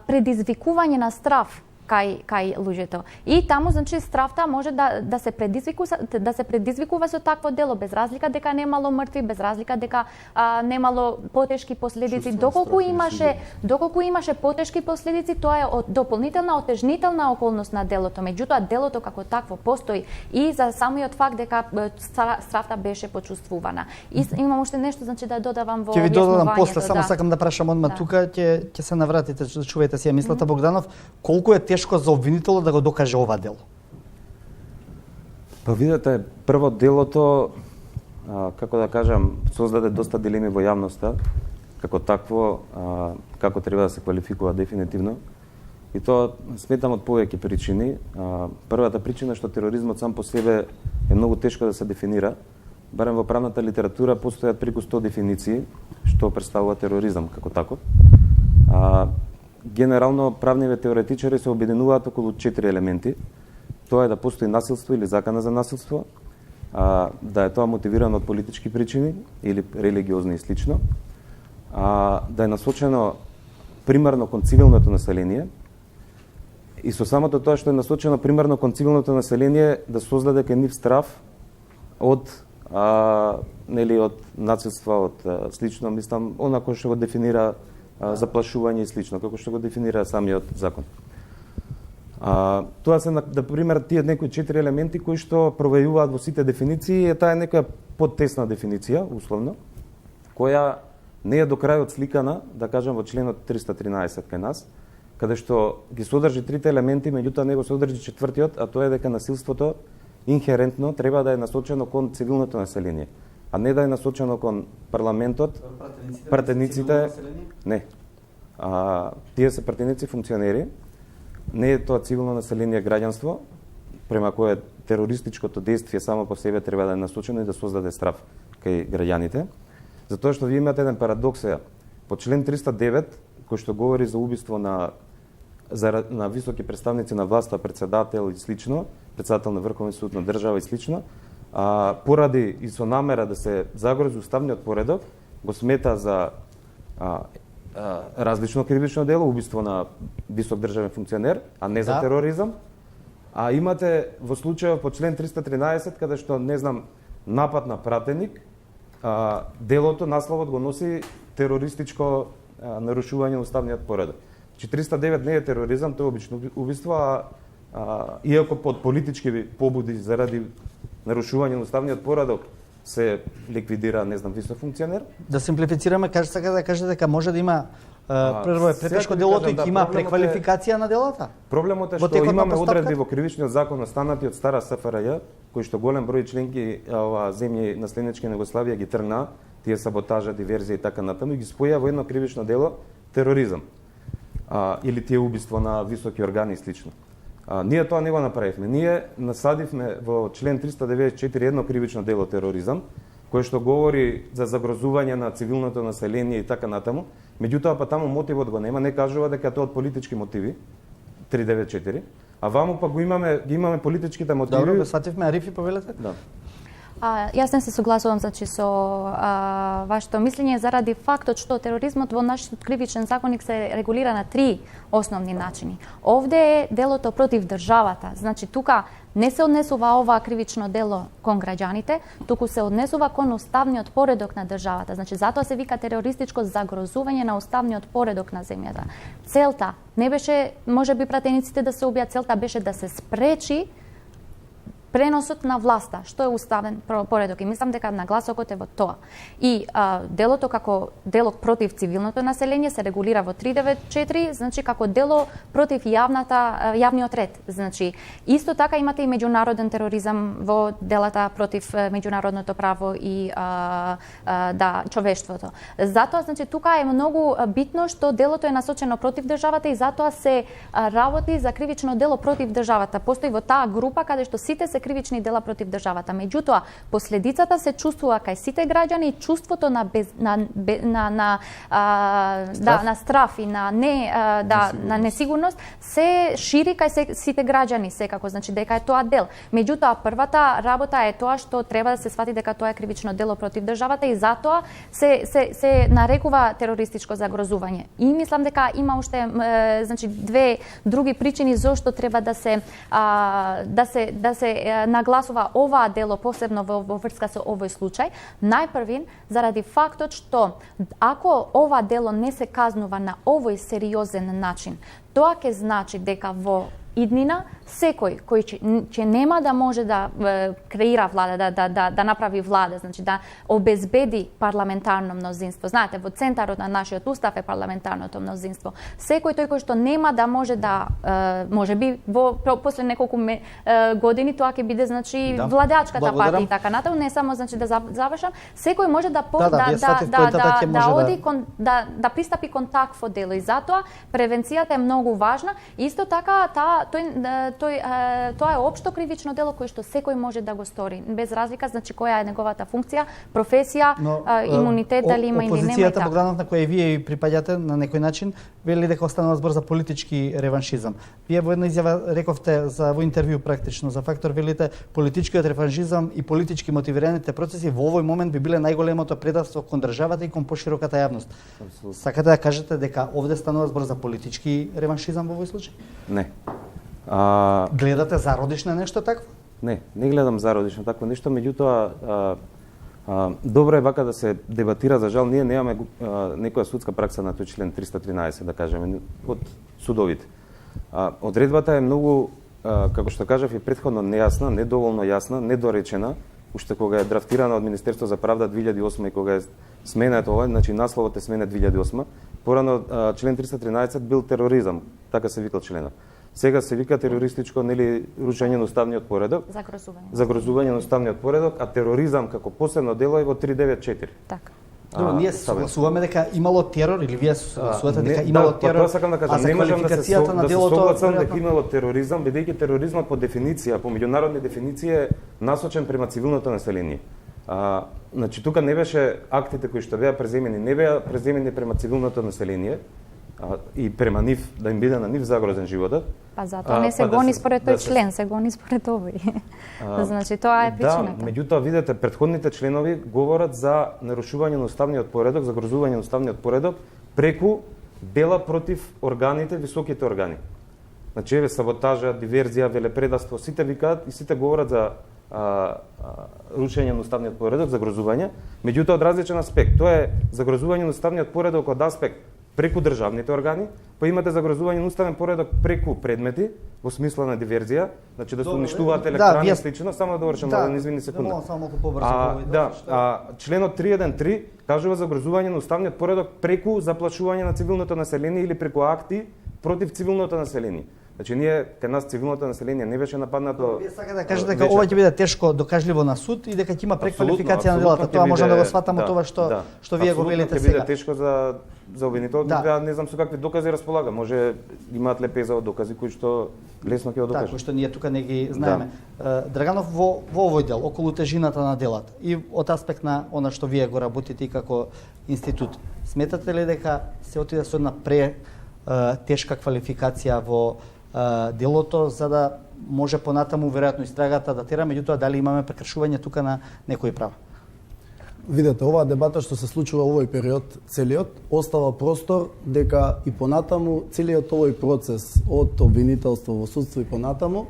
предизвикување на страв кај луѓето. И таму стравта може да се предизвикува со такво дело без разлика дека немало мртви, без разлика дека немало потешки последици. Доколку имаше потешки последици, тоа е дополнителна отежнителна околност на делото. Меѓутоа делото како такво постои и за самиот факт дека стравта беше почувствувана. И имам уште нешто да додавам во објаснувањето. Ќе ви додадам после, само сакам да прашам одма тука, ќе се навратите, чувајте си ја мислата, Богданов, колку е тешко за обвинителот да го докаже ова дело? Па видете, прво делото, како да кажам, создаде доста дилеми во јавноста, како такво, како треба да се квалификува дефинитивно. И тоа сметам од повеќе причини. Првата причина што тероризмот сам по себе е многу тешко да се дефинира. Барем во правната литература постојат преку 100 дефиниции што представува тероризам како таков. Генерално правниве теоретичари се обединуваат околу 4 елементи. Тоа е да постои насилство или закана за насилство, да е тоа мотивирано од политички причини или религиозни и слично, да е насочено примарно кон цивилното население и со самото тоа што е насочено примарно кон цивилното население да создаде кај нив страв од од насилство, од слично, мислам, онако што го дефинира заплашување и слично, како што го дефинира самиот закон. Тоа се, например, тие некои 4 елементи кои што провејуваат во сите дефиниции, таа е некоја поттесна дефиниција, условно, која не е до крајот сликана, да кажам, во членот 313 кај нас, каде што ги содржи трите елементи, меѓутоа него содржи четвртиот, а тоа е дека насилството инхерентно треба да е насочено кон цивилното население, а не да е насочено кон парламентот, пратениците. Не. Тие се пратеници функционери. Не е тоа цивилно население граѓанство, према кое терористичкото действие само по себе треба да е насочено и да создаде страв кај граѓаните. Затоа што ви имате еден парадокс сега. По член 309, кој што говори за убиство на високи представници на власта, председател и слично, председател на Врховен суд на држава и слично, поради и со намера да се загрози уставниот поредок, го смета за различно кривично дело, убиство на висок државен функционер, а не за тероризам. А имате во случајот по член 313, каде што, не знам, напад на пратеник, делото, насловот го носи терористичко нарушување на уставниот поредок. 309 не е тероризам, тоа е обично убиство, иако под политички побуди заради нарушување на уставниот поредок се ликвидира, не знам, висок функционер. Да симплифицираме, сака да кажете дека може да има прво е претешко делото и има преквалификација на делата. Проблемот е што имаме одредби во кривичниот закон настанати од стара СФРЈ, кои што голем број членки земји наследнички на Југославија ги тргна, тие саботажа, диверзија и така натаму, и ги споја во едно кривично дело тероризам. Или тие убиство на високи органи и слично. Ние тоа не го направивме. Ние насадивме во член 394 едно кривично дело тероризам, кое што говори за загрозување на цивилното население и така натаму. Меѓутоа па таму мотивот го нема, не кажува дека тоа од политички мотиви, 394, а ваму па ги имаме политичките мотиви. Добро, свативме, Арифи, повелете? Да. Јас не се согласувам со вашето мислење заради фактот што тероризмот во нашиот кривичен законник се регулира на 3 основни начини. Овде е делото против државата. Значи тука не се однесува ова кривично дело кон граѓаните, туку се однесува кон уставниот поредок на државата. Значи затоа се вика терористичко загрозување на уставниот поредок на земјата. Целта не беше можеби пратениците да се убијат, целта беше да се спречи преносот на власта, што е уставен поредок. И мислам дека нагласокот е во тоа. И делото како дело против цивилното население се регулира во 394, значи како дело против јавниот ред. Значи исто така имате и меѓународен тероризам во делата против меѓународното право и човештвото. Затоа значи тука е многу битно што делото е насочено против државата и затоа се работи за кривично дело против државата. Постои во таа група каде што сите се кривични дела против државата. Меѓутоа, последицата се чувствува кај сите граѓани и чувството на страф и на несигурност се шири кај сите граѓани секако, значи дека е тоа дел. Меѓутоа, првата работа е тоа што треба да се свати дека тоа е кривично дело против државата и затоа се нарекува терористичко загрозување. И мислам дека има уште значи две други причини зошто треба да се нагласува оваа дело посебно во врска со овој случај. Најпрвин заради фактот што ако ова дело не се казнува на овој сериозен начин, тоа ќе значи дека во иднина, секој кој ќе нема да може да креира влада, да направи влада, значи да обезбеди парламентарно мнозинство. Знаете, во центарот на нашиот устав е парламентарното мнозинство. Секој тој кој што нема да може да можеби после неколку години тоа ќе биде значи владеачката партија и така натаму, не само значи да завршам, секој може да оди да пристапи кон такво дело и затоа превенцијата е многу важна. Исто така тоа е општо кривично дело кое што секој може да го стори, без разлика значи која е неговата функција, професија, имунитет дали има или нема. Опозицијата Богданов на која вие припаѓате на некој начин вели дека останува збор за политички реваншизам. Вие во една изјава рековте во интервју практично за Фактор велите политичкиот реваншизам и политички мотивираните процеси во овој момент би биле најголемото предавство кон државата и кон пошироката јавност. Сакате да кажете дека овде станува збор за политички реваншизам во овој случај? Не. Гледате зародишно нешто такво? Не гледам зародишно такво нешто, меѓутоа добро е вака да се дебатира, за жал ние немаме некоја судска пракса на тој член 313, да кажеме, од судовите. Одредбата е многу, како што кажав и претходно, нејасна, недоволно јасна, недоречена, уште кога е драфтирана од Министерство за правда 2008 и кога е сменет ова, значи насловот е сменет 2008, порано член 313 бил тероризам, така се викал членот. Сега се вика терористичко, нели, рушење на уставниот поредок, загрозување на уставниот поредок, а тероризам како посебно дело е во 394. Така. Добро, ние согласуваме дека имало терор или вие согласувате дека имало терор? Тоа сакам да кажам, не можам да се согласам дека имало тероризам, бидејќи тероризмот по дефиниција, по меѓународни дефиниции е насочен према цивилното население. Значи тука не беше актите кои што беа преземени, не беа преземени према цивилното население, и према нив, да им биде на нив загрозен животот. Затоа не се гони според тој член, се гони според овој. Значи тоа е причината. Да, меѓутоа видете, претходните членови говорат за нарушување на уставниот поредок, загрозување на уставниот поредок преку дела против органите, високите органи. Значи еве саботажа, диверзија, велепредавство, сите викаат и сите говорат за рушење на уставниот поредок, загрозување, меѓутоа од различен аспект. Тоа е загрозување на уставниот поредок од аспект преку државните органи, па имате загрозување на уставен поредок преку предмети, во смисла на диверзија, значи да се уништуваат електрани и слично, само да довршам, да не извини секунда. Само малку побрзо. Членот 313 кажува загрозување на уставниот поредок преку заплашување на цивилното население или преку акти против цивилното население. Значи ние кај нас цивилното население не беше нападнато. Вие сакате да кажете дека ова ќе биде тешко докажливо на суд и дека ќе има преквалификација на делата. Тоа можам да го сватам од тоа што вие го велите сега. Ќе биде тешко за обвинителот, не знам со какви докази располага. Може имаат лепеза од докази кои што лесно ќе го докажат. Кои што ние тука не ги знаеме. Драганов, во овој дел околу тежината на делата и од аспект на она што вие го работите и како институт, сметате ли дека се отиде со една тешка квалификација во делото за да може понатаму веројатно истрагата да тера, меѓутоа дали имаме прекршување тука на некои права? Видете, оваа дебата што се случува во овој период целиот остава простор дека и понатаму целиот овој процес од обвинителство во судство и понатаму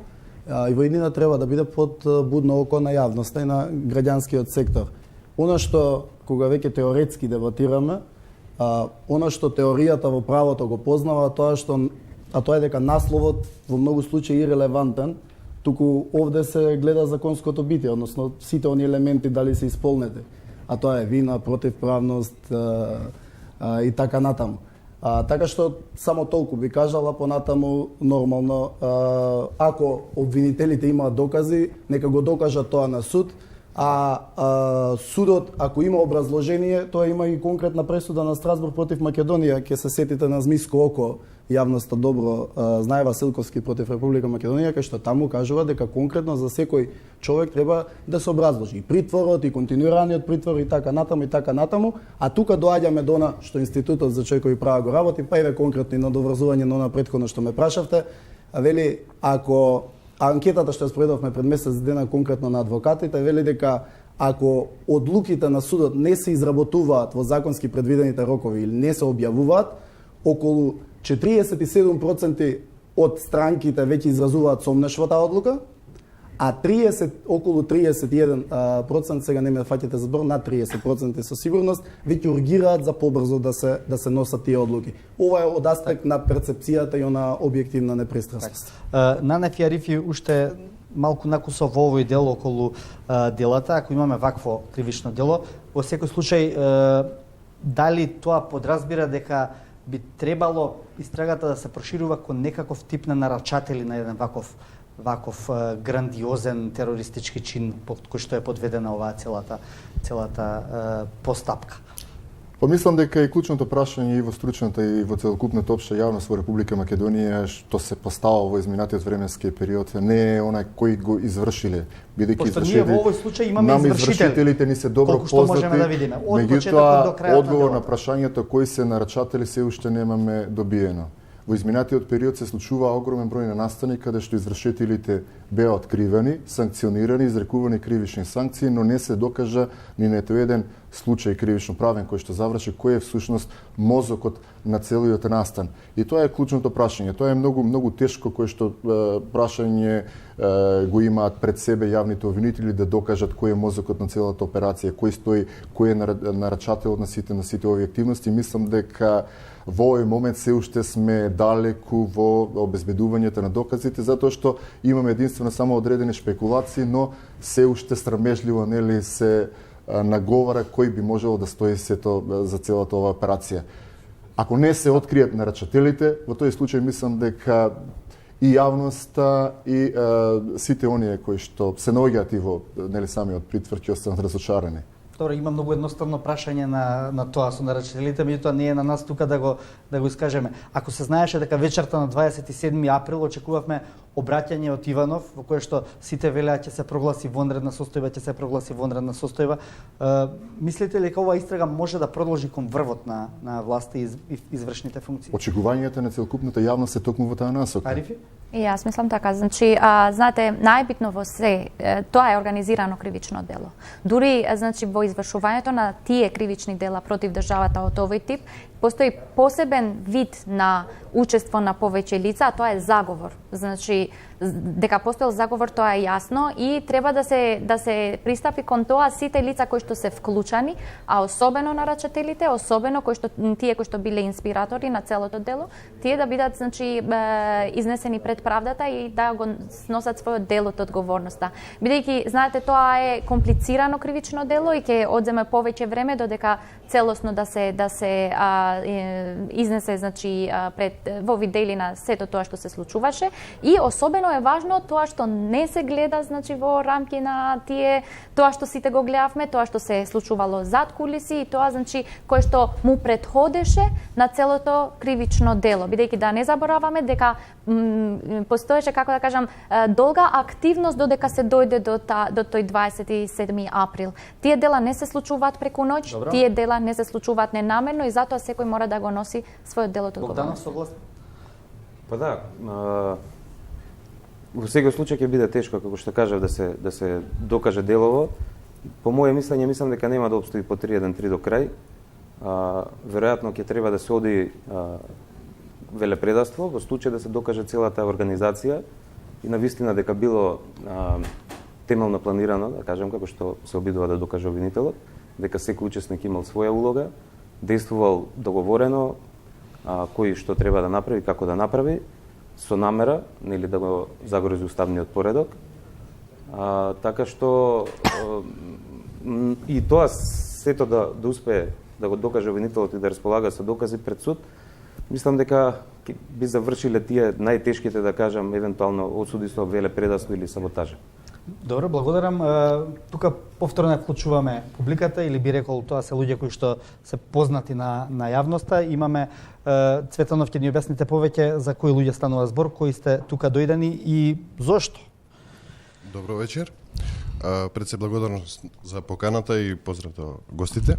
и во иднина треба да биде под будно око на јавноста и на граѓанскиот сектор. Она што кога веќе теоретски дебатираме, она што теоријата во правото го познава, тоа е дека насловот во многу случаи е ирелевантен, туку овде се гледа законското битие, односно сите оние елементи дали се исполнети. А тоа е вина, противправност и така натаму. Така што само толку би кажала, понатаму нормално, ако обвинителите имаат докази, нека го докажат тоа на суд, судот, ако има образложение, тоа има и конкретна пресуда на Страсбург против Македонија, ќе се сетите на Змиско око, јавноста добро знае Василковски против Република Македонија, кај што таму кажува дека конкретно за секој човек треба да се образложи и притворот, и континуираниот притвор, и така натаму, а тука доаѓаме до она што Институтот за човекови права го работи, па еве конкретно и надоврзување на она претходно што ме прашавте, вели ако анкетата што ја спроведовме пред месец дена конкретно на адвокатите, вели дека ако одлуките на судот не се изработуваат во законски предвидените рокови или не се објавуваат, околу 47% од странките веќе изразуваат сомнеш во таа одлука, А околу 31% сега не ме фаќате за збор, над 30% со сигурност веќе ургираат за побрзо да се носат тие одлуки. Ова е од аспект на перцепцијата и на објективна непристрасност. Нанев и Арифи уште малку накусо во овој дел околу делата, ако имаме вакво кривично дело, во секој случај дали тоа подразбира дека би требало истрагата да се проширува кон некаков тип на нарачатели на еден ваков грандиозен терористички чин под кој што е подведена оваа целата постапка. Помислам дека и клучното прашање и во стручната и во целокупната општа јавност во Република Македонија што се поставува во изминатиот временски период не е онај кој го извршиле, бидејќи извршители. Ние во овој случај имаме извршителите ни се добро познати. Да видиме. Меѓутоа, одговор на прашањето кои се нарачатели се уште немаме добиено. Во изминатиот период се случува огромен број на настани каде што извршителите беа откривани, санкционирани, изрекувани кривични санкции, но не се докажа ни на еден случај кривично правен кој што заврши кој е всушност мозокот на целиот настан. И тоа е клучното прашање. Тоа е многу тешко кој што прашање го имаат пред себе јавните обвинители да докажат кој е мозокот на целата операција, кој стои, кој е нарачателот на сите овие активности. Мислам дека во овој момент се уште сме далеку во обезбедувањето на доказите, затоа што имаме единствено само одредени шпекулации, но се уште срамежливо се наговара кој би можело да стои сето за целата оваа операција. Ако не се откријат нарачателите, во тој случај мислам дека и јавноста и сите оние кои што се наоѓаат и во самиот притвор ќе останат разочарани. Добро, има многу едноставно прашање на тоа со нарачителите, меѓутоа не е на нас тука да го искажеме. Ако се знаеше дека вечерта на 27 април очекувавме обраќање од Иванов, во кое што сите велеа ќе се прогласи вонредна состојба, мислите ли дека оваа истрага може да продолжи кон врвот на власта и извршните функции? Очекувањата на целокупната јавност се токму во таа насока. Арифи? И јас мислам така, значи, знаете, најбитно во се, тоа е организирано кривично дело. Дури, значи, во извршувањето на тие кривични дела против државата од овој тип, постои посебен вид на учество на повеќе лица, а тоа е заговор. Значи, дека постоел заговор, тоа е јасно и треба да се пристапи кон тоа сите лица кои што се вклучани, а особено нарачателите, особено тие кои што биле инспиратори на целото дело, тие да бидат, значи, изнесени пред правдата и да го сносат својот дел од одговорноста. Бидејќи, знаете, тоа е комплицирано кривично дело и ќе одземе повеќе време додека целосно да се изнесе, значи, во видели на сето тоа што се случуваше и особено е важно тоа што не се гледа, значи, во рамки на тоа што сите го гледавме, тоа што се случувало зад кулиси и тоа, значи, кое што му предходеше на целото кривично дело. Бидејќи да не забораваме дека постоеше, како да кажам, долга активност додека се дојде до тој 27 април. Тие дела не се случуваат преку ноќ, тие дела не се случуваат ненамерно и затоа секој мора да го носи својот дел од одговорност. Согласен? Па да, во секој случај ќе биде тешко, како што кажав, да се докаже делово. По моје мислење, мислам дека нема да обстои по 3-1-3 до крај. Веројатно ќе треба да се оди велепредавство во случај да се докаже целата организација и навистина дека било темелно планирано, да кажем, како што се обидува да докаже обвинителот, дека секој учесник имал своја улога, действувал договорено, кој што треба да направи, како да направи, со намера, нели да го загрози уставниот поредок. Така што и тоа сето да успее да го докаже обвинителот и да располага со докази пред суд, мислам дека би завршиле тие најтешките, да кажам, евентуално осуди со велепредавство или саботажа. Добро, благодарам. Тука повторно вклучуваме публиката или би рекол тоа се луѓе кои што се познати на јавноста. Имаме Цветанов ќе ни објасните повеќе за кои луѓе станува збор, кои сте тука дојдени и зошто. Добро вечер. Пред се благодарност за поканата и поздрав до гостите.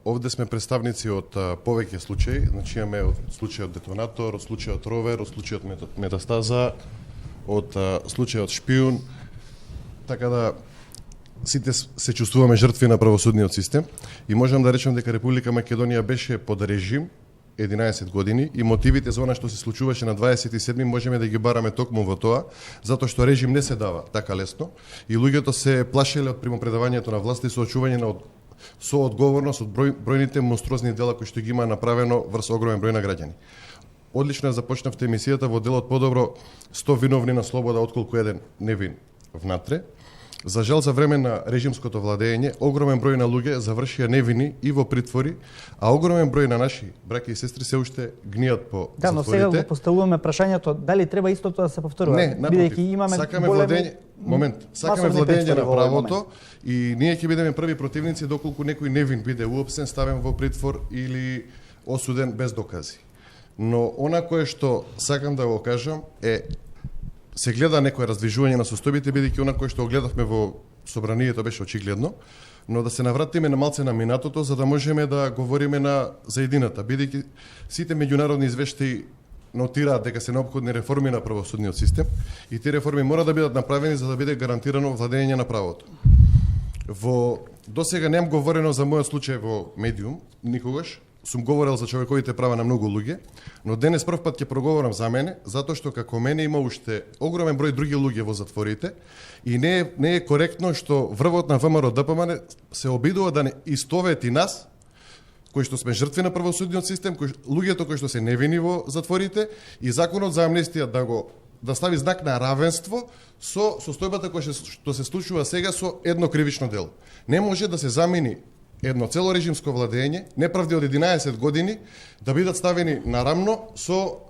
Овде сме представници од повеќе случаи, значи имаме од случајот детонатор, од случајот ровер, од случајот метастаза, од случајот шпион. Така да сите се чувствуваме жртви на правосудниот систем и можам да речем дека Република Македонија беше под режим 11 години и мотивите за она што се случуваше на 27 можеме да ги бараме токму во тоа, затоа што режим не се дава така лесно и луѓето се плашеле од примопредавањето на власт и соочување на со одговорност од бројните монструозни дела кои што ги има направено врз огромен број на граѓани. Одлично ја започнавте емисијата во делот подобро 100 виновни на слобода отколку еден невин внатре. За жал, за време на режимското владење, огромен број на луѓе завршија невини и во притвори, а огромен број на наши браќа и сестри се уште гнијат по затворите. Да, но сега го поставуваме прашањето дали треба истото да се повторува. Не, напротив, сакаме владење, сакаме владење на правото и ние ќе бидеме први противници доколку некој невин биде уопсен, ставен во притвор или осуден без докази. Но она кое што сакам да го кажам е се гледа некое раздвижување на состојбите, бидејќи она кое што гледавме во собранието беше очигледно, но да се навратиме на малце на минатото, за да можеме да говориме за едината, бидејќи сите меѓународни извештаи нотираат дека се неопходни реформи на правосудниот систем и тие реформи мора да бидат направени за да биде гарантирано владење на правото. Во досега немам говорено за мојот случај во медиум, никогаш. Сум говорел за човековите права на многу луѓе, но денес прв пат ќе проговорам за мене, затоа што како мене има уште огромен број други луѓе во затворите и не е коректно што врвот на ВМРО ДПМН се обидува да не истовети нас, кои што сме жртви на правосудниот систем, луѓето кои што се невини во затворите и законот за амнестија да стави знак на равенство со состојбата која што се случува сега со едно кривично дело. Не може да се замени едно цело режимско владење, неправди од 11 години, да бидат ставени нарамно со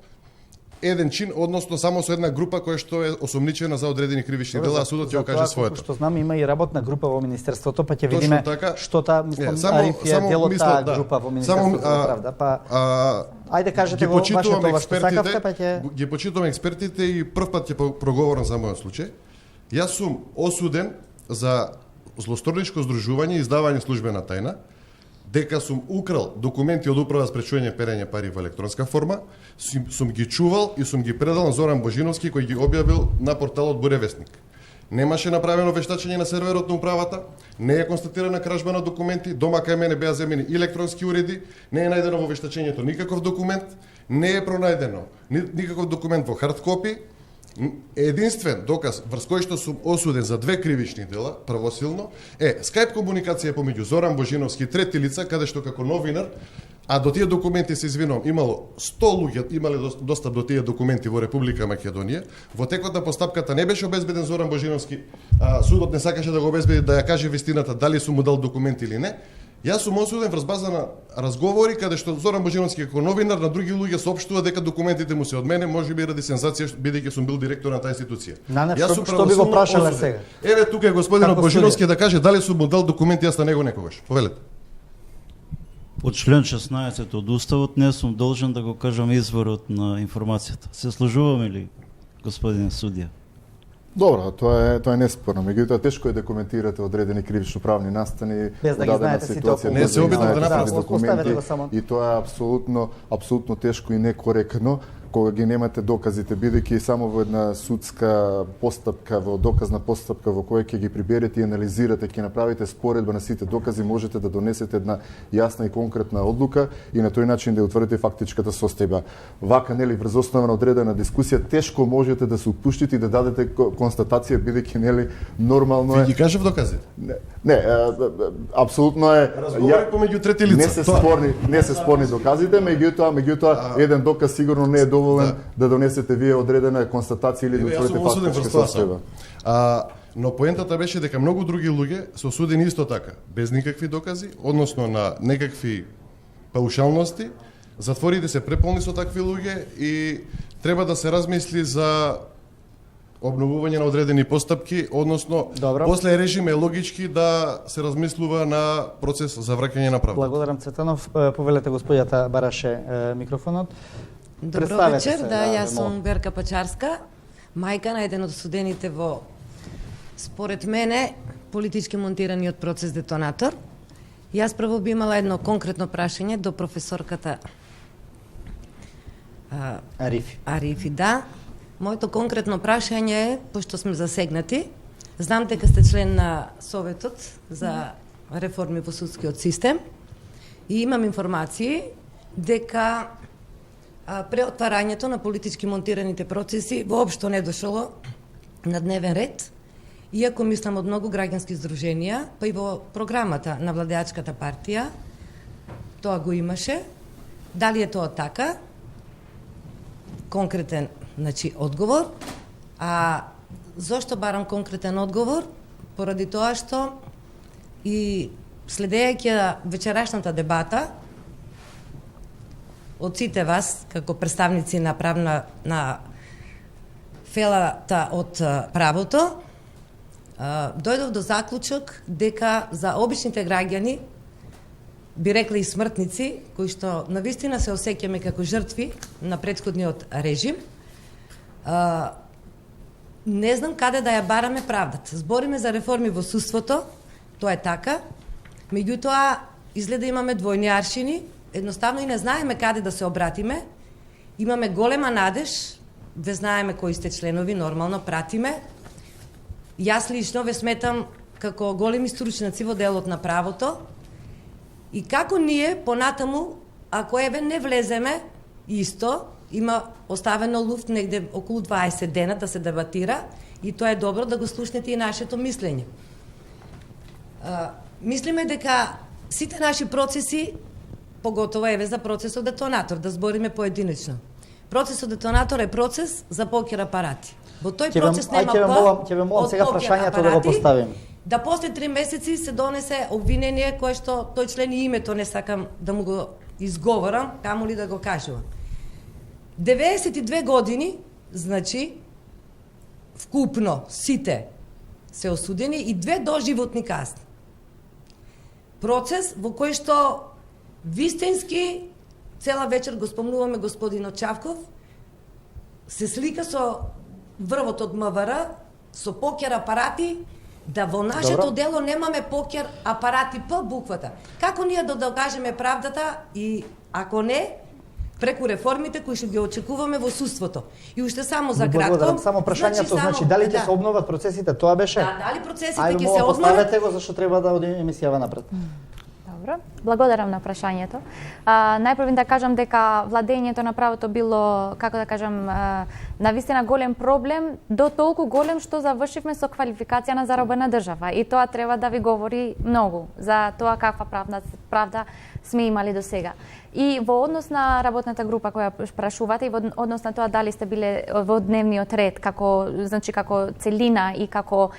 еден чин, односно само со една група која што е осомничена за одредени кривични дела, а судот ќе го каже своето. Што знам, има и работна група во Министерството, па ќе видиме што Ариф е дел од таа група во Министерството за правда. Ајде кажете го вашето ова што сакавте, па ќе ги почитувам експертите и прв пат ќе проговорам за мојот случај. Јас сум осуден за злосторничко здружување и издавање службена тајна, дека сум украл документи од Управа за спречување перење пари во електронска форма, сум ги чувал и сум ги предал на Зоран Божиновски кој ги објавил на порталот Буревестник. Немаше направено вештачење на серверот на управата, не е констатирана кражба на документи, дома кај мене беа земени електронски уреди, не е најдено во вештачењето никаков документ, не е пронајдено никаков документ во хард копи. Единствен доказ врз кој што сум осуден за 2 кривични дела, правосилно, е скајп комуникација помеѓу Зоран Божиновски и трети лица, каде што како новинар, а до тие документи се извинувам, имало 100 луѓе имале достап до тие документи во Република Македонија. Во текот на постапката не беше обезбеден Зоран Божиновски, судот не сакаше да го обезбеди да ја каже вистината дали сум му дал документи или не. Јас сум осуден врз база на разговори каде што Зоран Божиновски како новинар на други луѓе соопштува дека документите му се од мене, можеби ради сензација бидејќи сум бил директор на таа институција. Што би го прашале сега? Еве тука е господинот Божиновски да каже дали сум му дал документи јас на него некогаш. Повелете. Од член 16 од Уставот не сум должен да го кажам изворот на информацијата. Се служуваме ли, господин судија? Добро, тоа е неспорно. Меѓутоа тешко е да коментирате одредени кривично правни настани без да ги знаете ситуација. Не се обидам да направите документи и тоа е апсолутно тешко и некоректно кога ги немате доказите, бидејќи само во една судска постапка, во доказна постапка во која ќе ги приберете и анализирате, ќе направите споредба на сите докази, можете да донесете една јасна и конкретна одлука и на тој начин да утврдите фактичката состојба. Вака, нели, врз основа на одредена дискусија, тешко можете да се упуштите и да дадете констатација, бидејќи, нели, нормално е... Ви ги кажав доказите? Не, апсолутно е... Разговори помеѓу трети лица. Не се спорни доказите, меѓутоа еден доказ сигурно не е доволен да донесете вие одредена констатација или да утврдите фактичка состојба. Но поентата беше дека многу други луѓе се осудени исто така, без никакви докази, односно на некакви паушалности. Затворите се преполни со такви луѓе и треба да се размисли за обновување на одредени постапки, односно после режим е логички да се размислува на процес за враќање на правда. Благодарам, Цветанов. Повелете господјата бараше микрофонот. Добро вечер, јас сум Берка Пачарска, мајка на еден од осудените во, според мене, политички монтираниот процес детонатор. Јас прво би имала едно конкретно прашање до професорката Арифи, да. Моето конкретно прашање е, пошто сме засегнати, знам дека сте член на Советот за реформи во судскиот систем и имам информации дека преотварањето на политички монтираните процеси воопшто не дошло на дневен ред, иако мислам од многу граѓански здруженија, па и во програмата на владеачката партија, тоа го имаше. Дали е тоа така? Конкретен, одговор. А зошто барам конкретен одговор? Поради тоа што и следејќи вечерашната дебата од сите вас, како представници на фелата од правото, дојдов до заклучок дека за обичните граѓани, би рекла и смртници, кои што навистина се осеќаме како жртви на претходниот режим, не знам каде да ја бараме правдата. Збориме за реформи во судството, тоа е така, меѓутоа изгледа имаме двојни аршини, едноставно и не знаеме каде да се обратиме, имаме голема надеж, ве знаеме кои сте членови, нормално пратиме. Јас лично ве сметам како големи стручњаци во делот на правото и како ние понатаму, ако еве не влеземе исто, има оставено луфт негде околу 20 дена да се дебатира и тоа е добро да го слушнете и нашето мислење. Мислиме дека сите наши процеси, поготово еве за процесот детонатор, да збориме поединечно. Процесот детонатор е процес за покер апарати. Во тој процес нема ќе ве молам сега прашањето да го поставим. Да после 3 месеци се донесе обвинение кое што тој член и името не сакам да му го изговорам, камоли да го кажувам. 92 години, значи, вкупно сите се осудени и 2 доживотни казни. Процес во кој што вистински цела вечер го спомнуваме господинот Чавков, се слика со врвот од МВР, со покер апарати, да во нашето дело немаме покер апарати по буквата. Како ние да докажеме правдата и ако не, преку реформите кои што ги очекуваме во судството. И уште само за кратко. Само прашањето, значи дали ќе се обноват процесите, тоа беше? Да, дали процесите ќе се обноват? Поставете го зашто треба да одиме емисијава напред. Добро, благодарам на прашањето. Најпрво да кажам дека владењето на правото било, како да кажам, навистина голем проблем, до толку голем што завршивме со квалификација на заробена држава. И тоа треба да ви говори многу за тоа каква правда сме имали до сега. И во однос на работната група која прашувате и во однос на тоа дали сте биле во дневниот ред како целина и како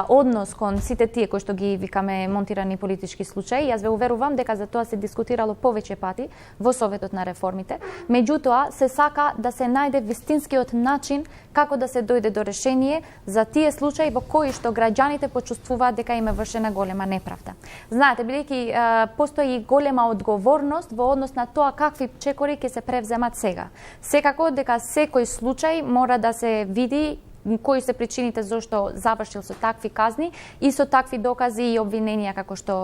однос кон сите тие кои што ги викаме монтирани политички случаи, јас ве уверувам дека за тоа се дискутирало повеќе пати во Советот на реформите. Меѓутоа се сака да се најде вистинскиот начин како да се дојде до решение за тие случаи во кои што граѓаните почувствуваат дека им е вршена голема неправда. Знаете, бидејќи постои голема одговорност во однос на тоа какви чекори ќе се превземат сега. Секако дека секој случај мора да се види кои се причините зашто завршил со такви казни и со такви докази и обвиненија како што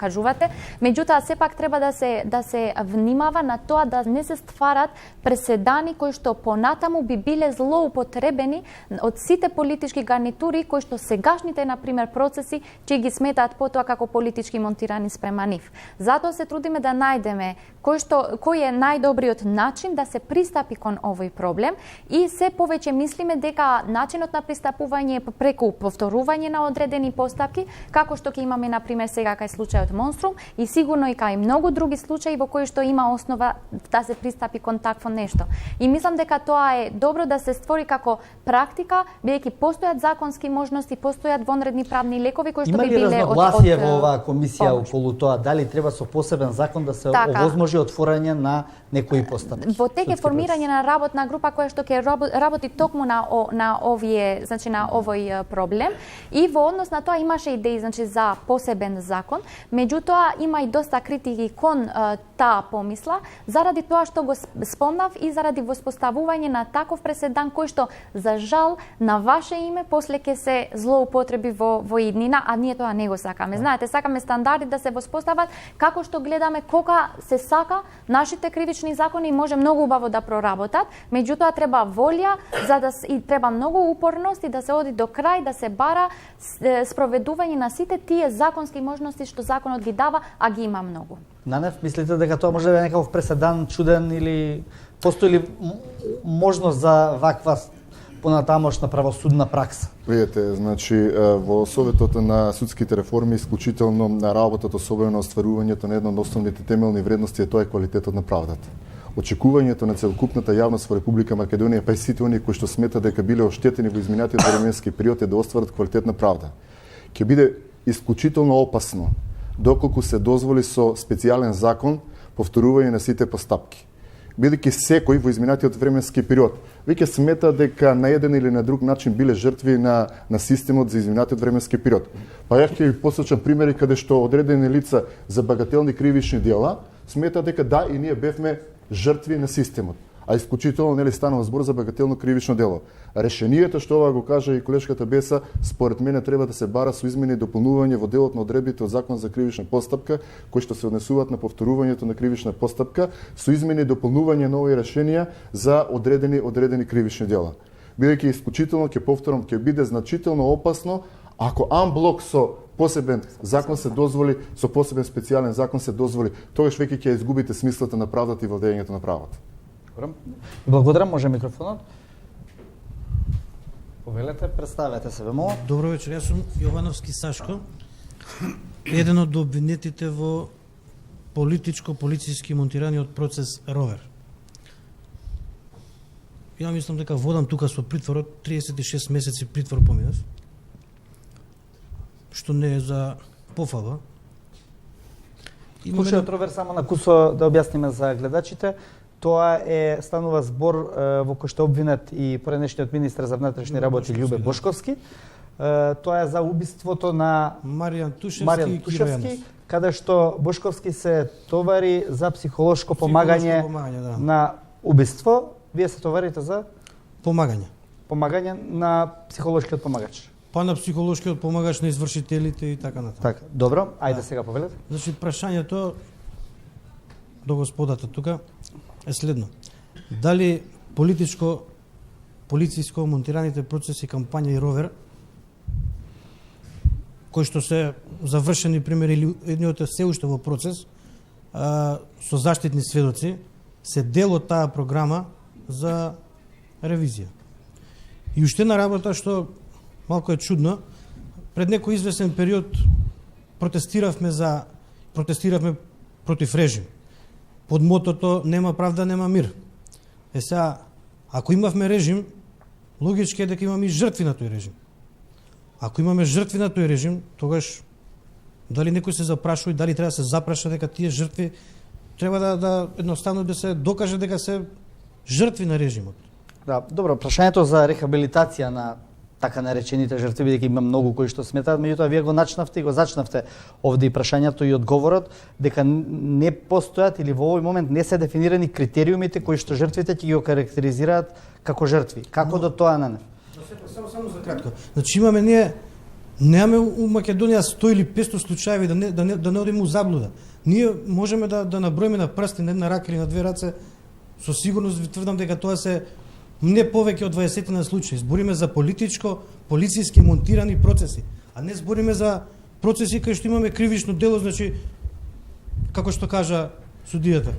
кажувате. Меѓутоа сепак треба да се внимава на тоа да не се стварат преседани кои што понатаму би биле злоупотребени од сите политички гарнитури кои што сегашните на пример процеси ќе ги сметаат потоа како политички монтирани спрема нив. Затоа се трудиме да најдеме кој е најдобриот начин да се пристапи кон овој проблем и се повеќе мислиме дека начинот на пристапување е преку повторување на одредени постапки, како што ќе имаме на пример сега кај случајот Монструм и сигурно и кај многу други случаи во кои што има основа да се пристапи кон такво нешто. И мислам дека тоа е добро да се створи како практика, бидејќи постојат законски можности, постојат вонредни правни лекови кои што би биле од разногласие во оваа комисија околу тоа дали треба со посебен закон да се овозможи отворање на некои постапки. Во тек е формирање на работна група која што ќе работи токму на овие, значи на овој проблем и во однос на тоа имаше идеи значи за посебен закон, меѓутоа има и доста критики кон таа помисла заради тоа што го спомнав и заради воспоставување на таков преседан кој што за жал на ваше име после ќе се злоупотреби во иднина, а ние тоа не го сакаме. Знаете, сакаме стандарди да се воспостават како што гледаме кога се сака нашите кривични закони може многу убаво да проработат, меѓутоа треба волја за да и треба треба многу упорност и да се оди до крај, да се бара спроведување на сите тие законски можности што законот ги дава, а ги има многу. Нанев, мислите дека тоа може да е некаков преседан, чуден или постои ли можност за ваква понатамошна правосудна пракса? Видете, значи во Советот на судските реформи исклучително на работата, особено на остварувањето на една од основните темелни вредности е тоа е квалитетот на правдата. Очекувањето на целокупната јавност во Република Македонија, па и сите оние кои што сметат дека биле оштетени во изминатиот временски период е да остварат квалитетна правда. Ќе биде исклучително опасно доколку се дозволи со специјален закон повторување на сите постапки. Бидејќи секој во изминатиот временски период веќе смета дека на еден или на друг начин биле жртви на системот за изминатиот временски период. Па ја ќе ви посочам примери каде што одредени лица за багателни кривични дела смета дека да и ние бевме жртви на системот, а исклучително нели станува збор за багателно кривично дело. Решението што ова го кажа и колешката Беса, според мене треба да се бара со измени и дополнување во делот на одредбите од Закон за кривична постапка, кои што се однесуваат на повторувањето на кривична постапка, со измени и дополнување на овие решенија за одредени кривични дела. Бидејќи исклучително ќе повторам, ќе биде значително опасно ако амблок со посебен закон се дозволи, со посебен специјален закон се дозволи, тогаш веќе ќе изгубите смислата на правдата и владењето на правата. Благодарам, може микрофонот. Повелете, представете се вемо. Добро вечер, јас сум Јовановски Сашко, еден од обвинетите во политичко-полициски монтираниот процес Ровер. Ја мислам дека водам тука со притворот 36 месеци притвор поминав, што не е за пофала. Случајот Ровер, само на кусо да објасниме за гледачите, тоа станува збор во кој што обвинет и пореднешниот министер за внатрешни работи Љубе Бошковски. Тоа е за убиството на Маријан Тушевски, каде што Бошковски се товари за психолошко помагање на убиство. Вие се товарите за помагање на психолошкиот помагач. Па на психолошкиот помагач на извршителите и така натаму. Така, добро, ајде сега повелете. Значи прашањето до господата тука е следно. Дали полициско монтираните процеси, кампања и Ровер, кои што се завршени примери или едниот е се уште во процес, со заштитни сведоци, се дел од таа програма за ревизија. И уште една работа што малку е чудно, пред некој известен период протестиравме против режим. Под мотото нема правда, нема мир. Сега, ако имавме режим, логички е дека имаме и жртви на тој режим. Ако имаме жртви на тој режим, тогаш дали некој се запрашува и дали треба да се запраша дека тие жртви треба да едноставно да се докаже дека се жртви на режимот. Да, добро, прашањето за рехабилитација на така наречените жртви, бидејќи има многу кои што сметаат, меѓутоа вие го начнавте и го зачнавте овде и прашањето и одговорот дека не постојат или во овој момент не се дефинирани критериумите кои што жртвите ќе ги окарактеризираат како жртви. Како до тоа на не? Само за кратко. Значи немаме у Македонија 100 или 500 случаи да не одиме у заблуда. Ние можеме да наброиме на прсти на една рака или на две раце, со сигурност ви тврдам дека тоа се не повеќе од 20 на случаи. Збориме за полициски монтирани процеси, а не збориме за процеси кај што имаме кривично дело, значи како што кажа судијата,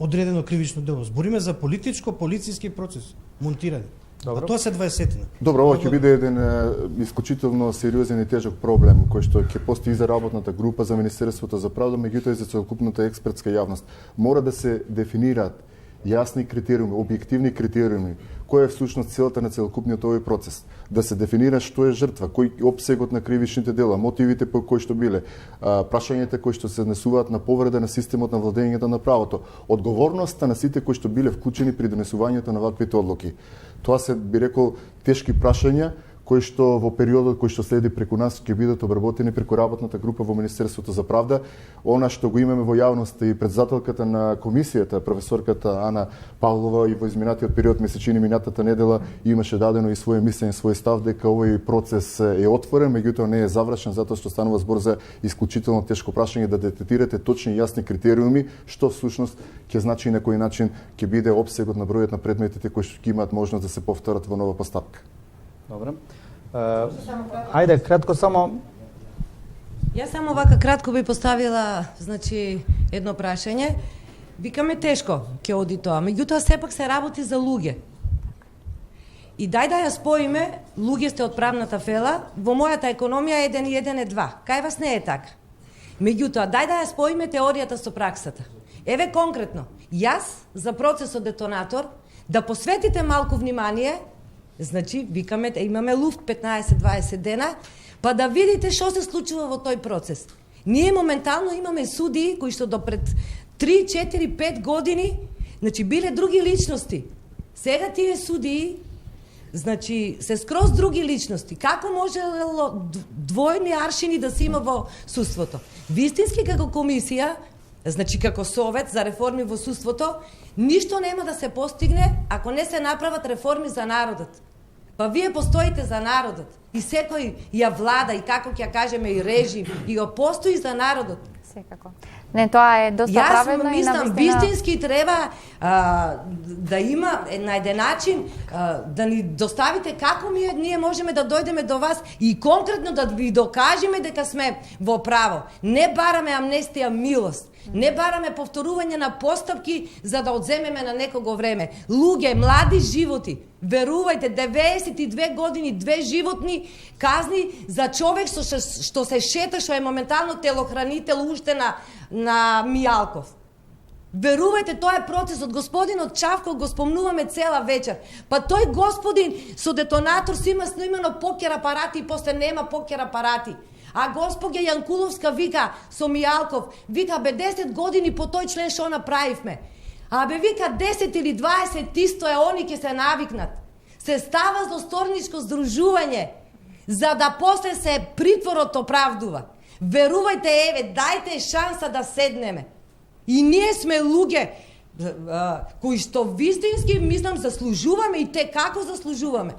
одредено кривично дело. Збориме за полициски процес монтирани. Добро. А тоа се 20. Добро, ова ќе биде еден исклучително сериозен и тежок проблем кој што ќе постои за работната група за Министерството за правда, меѓутоа и за целокупната експертска јавност. Мора да се дефинираат јасни критериуми, објективни критериуми, која е всушност целата на целокупниот овој процес, да се дефинира што е жртва, кој опсегот на кривичните дела, мотивите по кои што биле, прашањата кои што се однесуваат на повреда на системот на владењето на правото, одговорноста на сите кои што биле вклучени при донесувањето на ваквите одлуки. Тоа се би рекол тешки прашања кои што во периодот кој што следи преку нас ќе бидат обработени преку работната група во Министерството за правда. Она што го имаме во јавноста и председателката на комисијата, професорката Ана Павлова, и во изминатиот период месечини минатата недела имаше дадено и своје мислење, свој став дека овој процес е отворен, меѓутоа не е завршен, затоа што станува збор за исклучително тешко прашање да детектирате точни и јасни критериуми, што всушност ќе значи и на кој начин ќе биде опсегот на бројот на предметите кои ќе имаат можност да се повторат во нова постапка. Добре. Ајде, кратко само... Јас само вака кратко би поставила, значи, едно прашање. Викаме тешко ќе оди тоа, меѓутоа сепак се работи за луѓе. И дај да ја споиме, луѓе сте од правната фела, во мојата економија 1 и 1 е 2. Кај вас не е така. Меѓутоа, дај да ја споиме теоријата со праксата. Еве конкретно, јас за процесот детонатор да посветите малку внимание. Значи, викаме, имаме луфт 15-20 дена, па да видите што се случува во тој процес. Ние моментално имаме судии кои што до пред 3, 4, 5 години, значи биле други личности. Сега тие судии, значи, се скроз други личности. Како може двојни аршини да се има во судството? Вистински како комисија, значи како совет за реформи во судството, ништо нема да се постигне ако не се направат реформи за народот. Па вие постоите за народот и секој ја влада и како ќе кажеме и режим и го постои за народот. Секако. Не, тоа е доста правилно и навистина... вистински треба да има на еден начин да ни доставите како ние можеме да дојдеме до вас и конкретно да ви докажеме дека сме во право. Не бараме амнестија, милост. Не бараме повторување на постапки за да одземеме на некого време. Луѓе, млади животи, верувајте, 92 години, 2 животни казни за човек што се шета, што е моментално телохранител уште на Мијалков. Верувајте, тоа е процесот. Господинот Чавков го спомнуваме цела вечер. Па тој господин со детонатор си има снимано покер апарати и после нема покер апарати. А госпоѓа Јанкуловска вика со Мијалков, вика, бе 10 години по тој член што направивме. А бе вика 10 или 20 исто е, они ќе се навикнат. Се става злосторничко здружување, за да после се притворот оправдува. Верувајте, еве, дајте шанса да седнеме. И ние сме луѓе кои што вистински, мислам, заслужуваме и те како заслужуваме.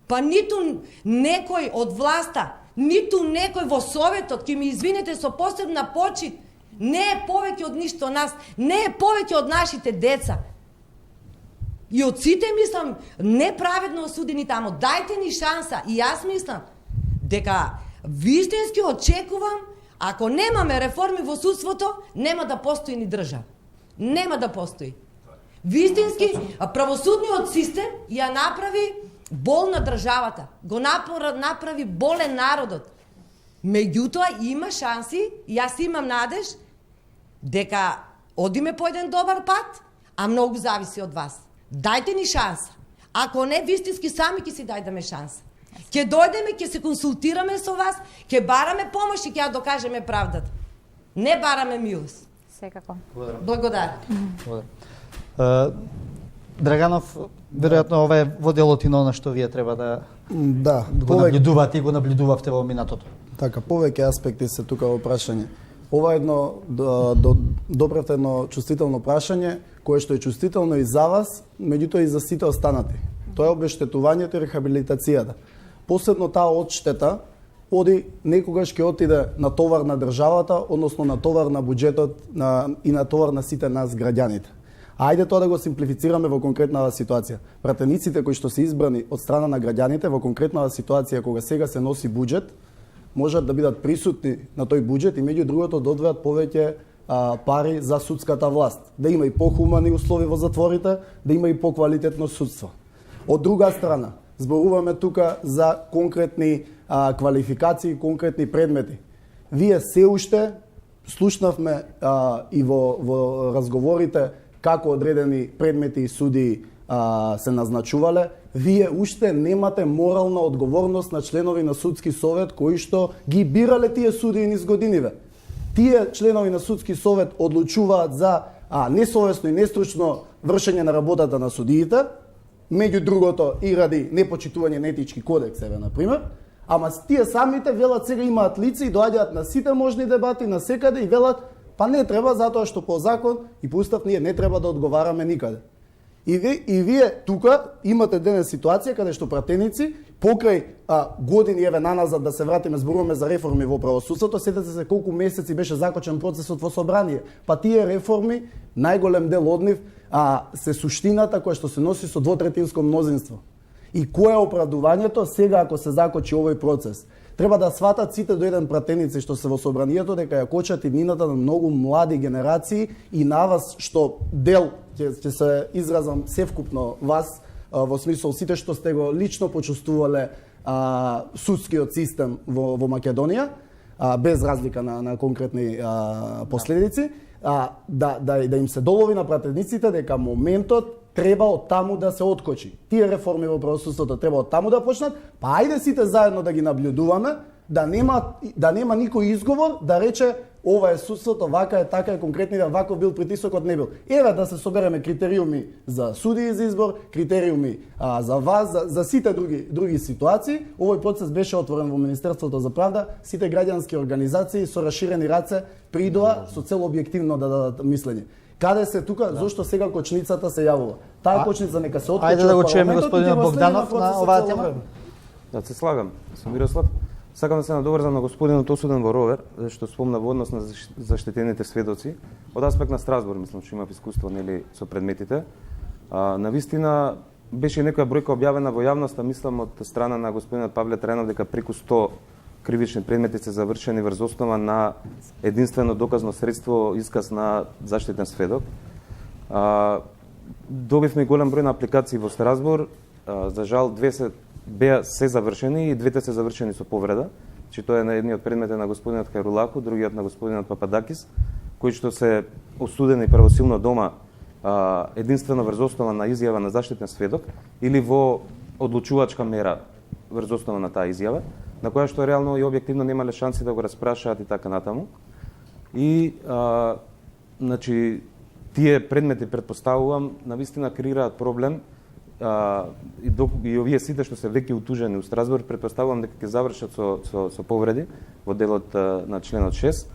Па ниту некој од власта, ниту некој во советот, ќе ми извинете со посебна почит, не е повеќе од ништо нас, не е повеќе од нашите деца. И од сите, мислам, неправедно осудени тамо. Дајте ни шанса. И јас мислам дека вистински очекувам, ако немаме реформи во судството, нема да постои ни држава. Нема да постои. Вистински, правосудниот систем ја направи болна државата, го направи болен народот. Меѓутоа има шанси, јас имам надеж дека одиме по еден добар пат, а многу зависи од вас. Дајте ни шанса. Ако не, вистински сами ќе си дајдеме шанса. Ќе дојдеме, ќе се консултираме со вас, ќе бараме помош и ќе ја докажеме правдата. Не бараме милост. Секако. Благодарам. Драганов, веројатно ова е во делот и на она што вие треба да го наблюдувате и го наблюдувавте во минатото. Така, повеќе аспекти се тука во прашање. Ова е едно доброто едно чувствително прашање, кое што е чувствително и за вас, меѓутоа и за сите останати. Тоа е обештетувањето и рехабилитацијата. Последно таа одштета оди некогаш ќе отиде на товар на државата, односно на товар на буџетот и на товар на сите нас граѓаните. Ајде тоа да го симплифицираме во конкретната ситуација. Пратениците кои што се избрани од страна на граѓаните во конкретната ситуација кога сега се носи буџет, можат да бидат присутни на тој буџет и меѓу другото да одвојат повеќе пари за судската власт. Да има и похумани услови во затворите, да има и поквалитетно судство. Од друга страна, зборуваме тука за конкретни квалификации, конкретни предмети. Вие се уште слушнавме и во разговорите како одредени предмети и судии се назначувале, вие уште немате морална одговорност на членови на судски совет кои што ги бирале тие судии низ годиниве. Тие членови на судски совет одлучуваат за несовесно и нестручно вршење на работата на судиите меѓу другото и ради непочитување на етички кодекс, еве на пример, ама тие самите велат сега имаат лице и доаѓаат на сите можни дебати на секаде и велат па не треба затоа што по закон и по устав ние не треба да одговараме никаде. И вие тука имате денес ситуација каде што пратеници покрај години еве наназад да се вратиме зборуваме за реформи во правосудството, сетете се колку месеци беше закочен процесот во собрание. Па тие реформи, најголем дел од нив се суштината која што се носи со двотретинско мнозинство. И кое е оправдувањето сега ако се закочи овој процес? Треба да сватат сите до еден пратеници што се во собранието дека ја кочат иднината на многу млади генерации и на вас што дел ќе се изразам севкупно вас во смисол сите што сте го лично почувствувале судскиот систем во Македонија без разлика на конкретни последици да им се долови на пратениците дека моментот треба од таму да се откочи. Тие реформи во правосудството треба од таму да почнат, па ајде сите заедно да ги наблюдуваме, да нема никој изговор да рече ова е судството, вака е, така е, конкретниот ваков бил притисокот не бил. Еве да се собереме критериуми за судии за избор, критериуми за вас, за сите други ситуации. Овој процес беше отворен во Министерството за правда, сите граѓански организации со расширени раце придоа со цел објективно да дадат мислење. Каде се тука, зошто сега кочницата се јавува? Таа кочница нека се откочи. Ајде да го чуеме господинот Богданов на оваа тема. Да се слагам, со Мирослав. Сакам да се надоврзам на господинот осуден во Ровер, зашто спомна во однос на заштитените сведоци. Од аспект на Страсбург, мислам што имав искуство нели со предметите. Навистина беше некоја бројка објавена во јавноста, мислам од страна на господинот Павле Тренов дека преку 100 кривични предмети се завршени врз основа на единствено доказно средство исказ на заштитен сведок. Добивме голем број на апликации во Страсбург. За жал две се завршени и двете се завршени со повреда. Че тоа е на едниот предмет на господинот Хајрулаку, другиот на господинот Пападакис, кои што се осудени правосилно дома единствено врз основа на изјава на заштитен сведок или во одлучувачка мера врз основа на таа изјава, на која што реално и објективно немале шанси да го распрашаат и така натаму. И значи тие предмети претпоставувам навистина креираат проблем и овие сите што се веќе утужени у Страсбург претпоставувам дека ќе завршат со повреди во делот на членот 6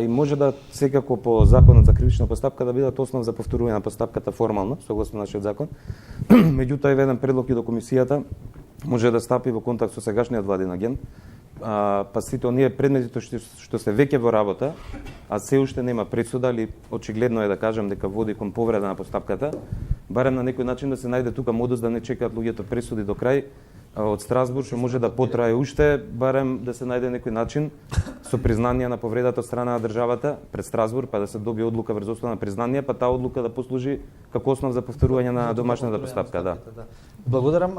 и може да секако по законот за кривична постапка да бидат основ за повторување на постапката формално согласно нашиот закон. Меѓутоа е еден предлог и до комисијата може да стапи во контакт со сегашниот владин агент, па сите оние предмети што се веќе во работа, а се уште нема пресуда, или очигледно е да кажам дека води кон повреда на постапката, барем на некој начин да се најде тука модус да не чекаат луѓето пресуди до крај од Страсбург, што може да потрае уште, барем да се најде некој начин со признание на повредата од страна на државата пред Страсбург, па да се добие одлука врз основа на признание, па таа одлука да послужи како основ за повторување на домашната постапка, да. Благодарам.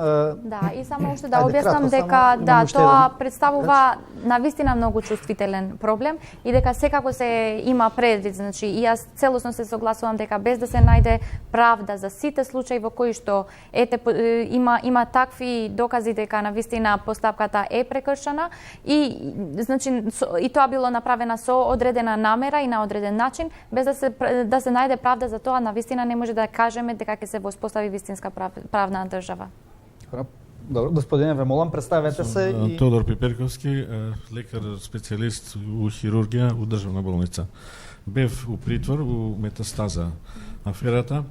Да, и само уште да објаснам дека тоа представува навистина многу чувствителен проблем и дека секако се има предвид, значи и јас целосно се согласувам дека без да се најде правда за сите случаи во кои што има такви докази дека навистина постапката е прекршена и значи и тоа било направено со одредена намера и на одреден начин, без да се најде правда за тоа, навистина не може да кажеме дека ќе се воспостави вистинска правна држава. Добро, господине, ве молам, представете се и... Тодор Пиперковски, лекар специјалист у хирургија у државна болница. Бев у притвор у метастаза аферата,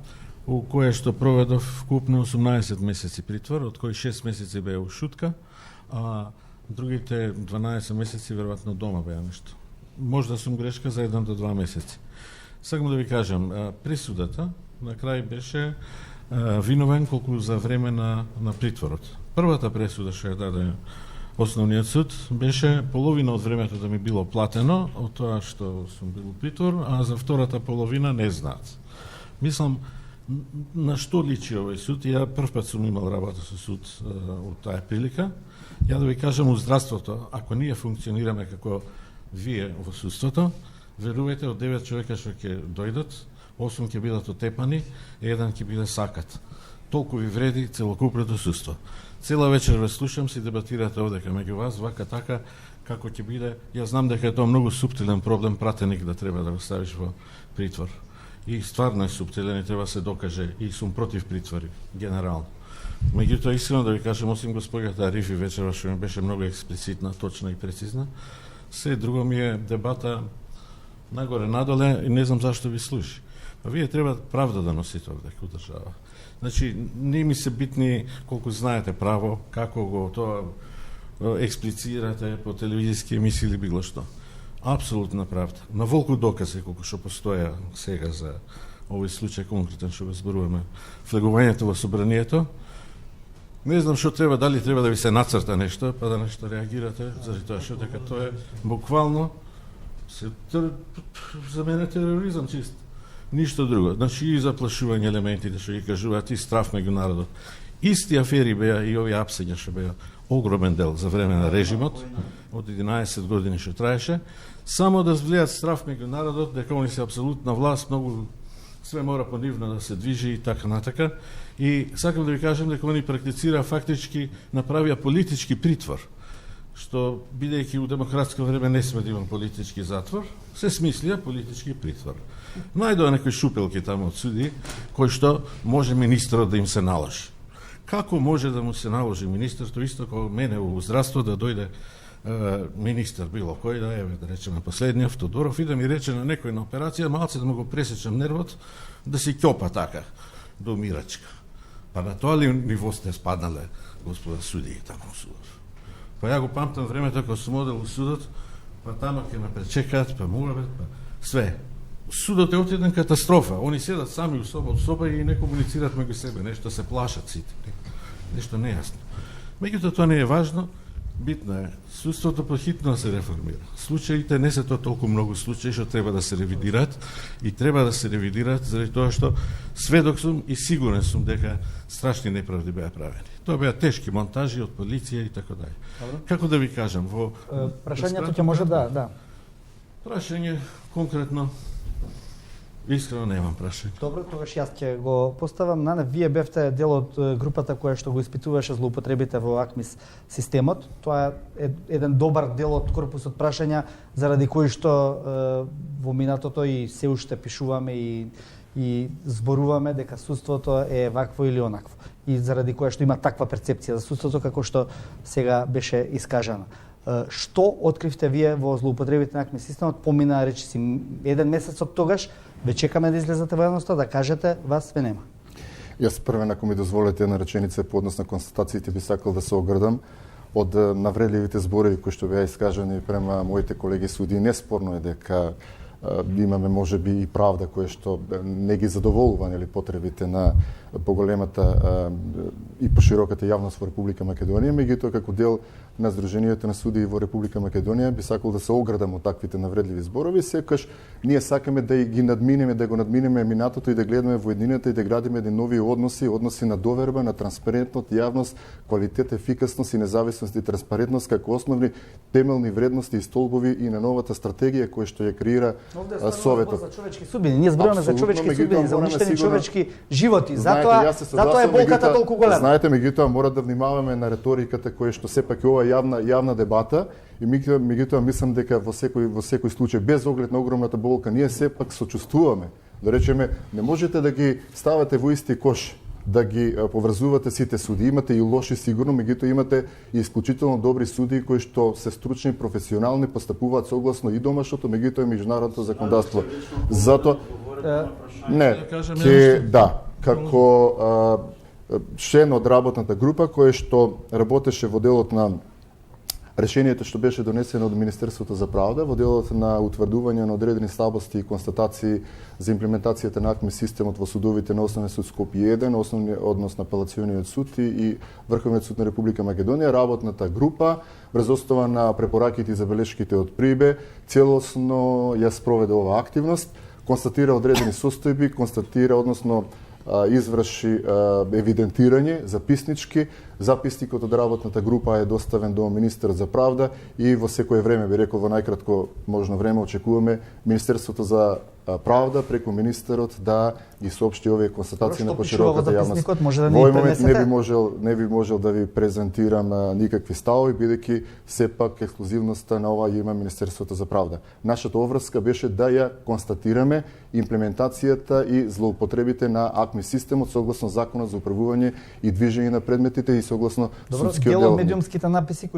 у која што проведов вкупно 18 месеци притвор, од кои 6 месеци беа у шутка, а другите 12 месеци веројатно дома беа нешто. Може да сум грешка за 1 до 2 месеци. Сакам да ви кажам, присудата на крај беше виновен колку за време на притворот. Првата пресуда што ја даде Основниот суд беше половина од времето да ми било платено од тоа што сум бил у притвор, а за втората половина не знаат. Мислам, на што личи овој суд? Ја првпат сум имал работа со суд од таа прилика. Ја да ви кажам, у здравството, ако ние функционираме како вие во судството, верувајте, од 9 човека што ќе дојдат, 8 ќе бидат отепани, 1 ќе биде сакат. Толку ви вреди целокупното судство. Цела вечер ве слушам, си дебатирате овдека меѓу вас, вака така, како ќе биде. Јас знам дека е тоа многу суптилен проблем, пратеник да треба да го ставиш во притвор. и стварно е субтилен и треба се докаже и сум против притвори, генерално. Меѓутоа, искрено да ви кажем, осим госпоѓата Арифи вечера, што ми беше многу експлицитна, точна и прецизна, се друго ми е дебата нагоре-надоле и не знам зашто ви служи. А вие треба правда да носите овде како држава. Значи, не ми се битни колку знаете право, како го тоа експлицирате по телевизиски емисии или било што. Апсолутна правда. На волку докази колку што постоја сега за овој случај конкретен што го зборуваме, влегувањето во собранието. Не знам што треба, дали треба да ви се нацрта нешто, па да нешто реагирате, заради тоа што дека тоа е буквално за мене тероризам чист. Ништо друго. Значи и заплашување елементите што ги кажуваат и страв меѓу народот. Исти афери беа и овие апсења што беа огромен дел за време на режимот, од 11 години што траеше, само да влијат страв меѓу народот, дека они се апсолутна власт, многу све мора понивно да се движи и така натака. И сакам да ви кажам дека они практицира фактички направија политички притвор, што бидејќи у демократско време не сме да имам политички затвор, се смислија политички притвор. Најдоа некои шупелки таму од суди, кои што може министерот да им се наложи. Како може да му се наложи министер, тоа исто како мене во здравство да дојде министер било кој да е, да речеме последниот Тодоров и да ми рече на некој на операција малце да му го пресечам нервот, да си ќопа така до умирачка. Па на тоа ли ниво сте спаднале, господа судии, таму судот? Па ја го памтам времето кога сум одел у судот, па тама ќе ме пречекаат, па муавет, па све. Судот е отеден катастрофа. Они седат сами у соба и не комуницират меѓу себе, нешто се плашат сите. Нешто нејасно. Меѓутоа тоа не е важно, битно е. Судството похитно да се реформира. Случаите не се тоа толку многу случаи што треба да се ревидираат и треба да се ревидираат заради тоа што сведок сум и сигурен сум дека страшни неправди беа правени. Тоа беа тешки монтажи од полиција и така дај. Како да ви кажам, во прашањето ќе може да. Прашање конкретно искрено немам прашање. Добро, тогаш јас ќе го поставам. Нане, вие бевте дел од групата која што го испитуваше злоупотребите во АКМИС системот. Тоа е еден добар дел од корпусот прашања заради кои што во минатото и се уште пишуваме и зборуваме дека судството е вакво или онакво. И заради која што има таква перцепција за судството како што сега беше искажана. Што откривте вие во злоупотребите на АКМИС системот? Помина речиси еден месец од тогаш, ве чекаме да излезете во јавноста, да кажете, вас све нема. Јас првен, ако ми дозволите една реченица по однос на констатациите, би сакал да се оградам од навредливите зборови кои што беа искажани према моите колеги суди. Неспорно е дека имаме можеби и правда која што не ги задоволува нели потребите на поголемата и пошироката јавност во Република Македонија, меѓутоа како дел на Сдруженијето на судии во Република Македонија би сакал да се оградам од таквите навредливи зборови, секогаш ние сакаме да ги надминеме, да го надминеме минатото и да гледаме во еднината и да градиме едни нови односи на доверба, на транспарентност, јавност, квалитет, ефикасност и независност и транспарентност како основни темелни вредности и столбови и на новата стратегија која што ја креира Советот. За човечки судбини, ние зборуваме за човечки судбини, за уништени човечки животи. Затоа е болката толку голема. Знаете, меѓутоа мора да внимаваме на реториката која што сепак е ова јавна дебата и меѓутоа мислам дека во секој случај без оглед на огромната болка ние сепак сочувствуваме. Да речеме, не можете да ги ставате во исти кош, да ги поврзувате сите суди. Имате и лоши сигурно, меѓутоа имате и исклучително добри судии кои што се стручни, професионални, постапуваат согласно и домашното, меѓутоа и меѓународното законодавство. Затоа како член од работната група која што работеше во делот на решението што беше донесено од Министерството за правда, во делот на утврдување на одредени слабости и констатации за имплементацијата на АКМИС системот во судовите на Основен суд Скопје 1, Основниот однос на Апелациониот суд и Врховниот суд на Република Македонија, работната група врз основа на препораките и забелешките од ПРИБЕ целосно ја спроведе оваа активност, констатира одредени состојби, изврши евидентирање записнички Записникот од работната група е доставен до министерот за правда и во секое време, би рекол во најкратко можно време, очекуваме Министерството за правда преку министерот да ги соопшти овие констатации на пошироката јавност. Во овој момент не би можел да ви презентирам никакви ставови, бидејќи сепак ексклузивноста на ова ја има Министерството за правда. Нашата обврска беше да ја констатираме имплементацијата и злоупотребите на АКМИ системот согласно Законот за управување и движење на предметите и согласно судскиот дел од делник. медиумските написи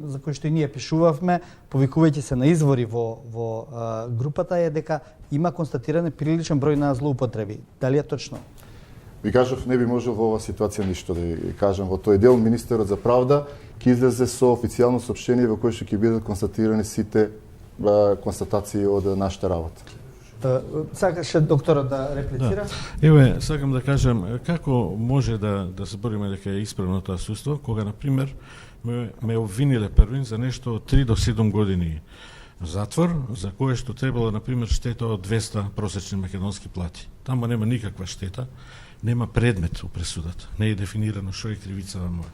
за кои што и ние пишувавме, повикувајќи се на извори во групата, е дека има констатиране приличен број на злоупотреби. Дали е точно? Ви кажав, не би можел во оваа ситуација ништо да ви кажам. Во тој дел министерот за правда ќе излезе со официјално соопштение во кое што ќе бидат констатирани сите констатации од нашата работа. Сакаше докторот да реплицира? Да. Еве, сакам да кажам како може да збориме дека е исправно тоа судство, кога на пример ме обвиниле првин за нешто од 3 до 7 години затвор, за кое што требало, например, штета од 200 просечни македонски плати. Таму нема никаква штета, нема предмет у пресудата. Не е дефинирано што е кривицава моја.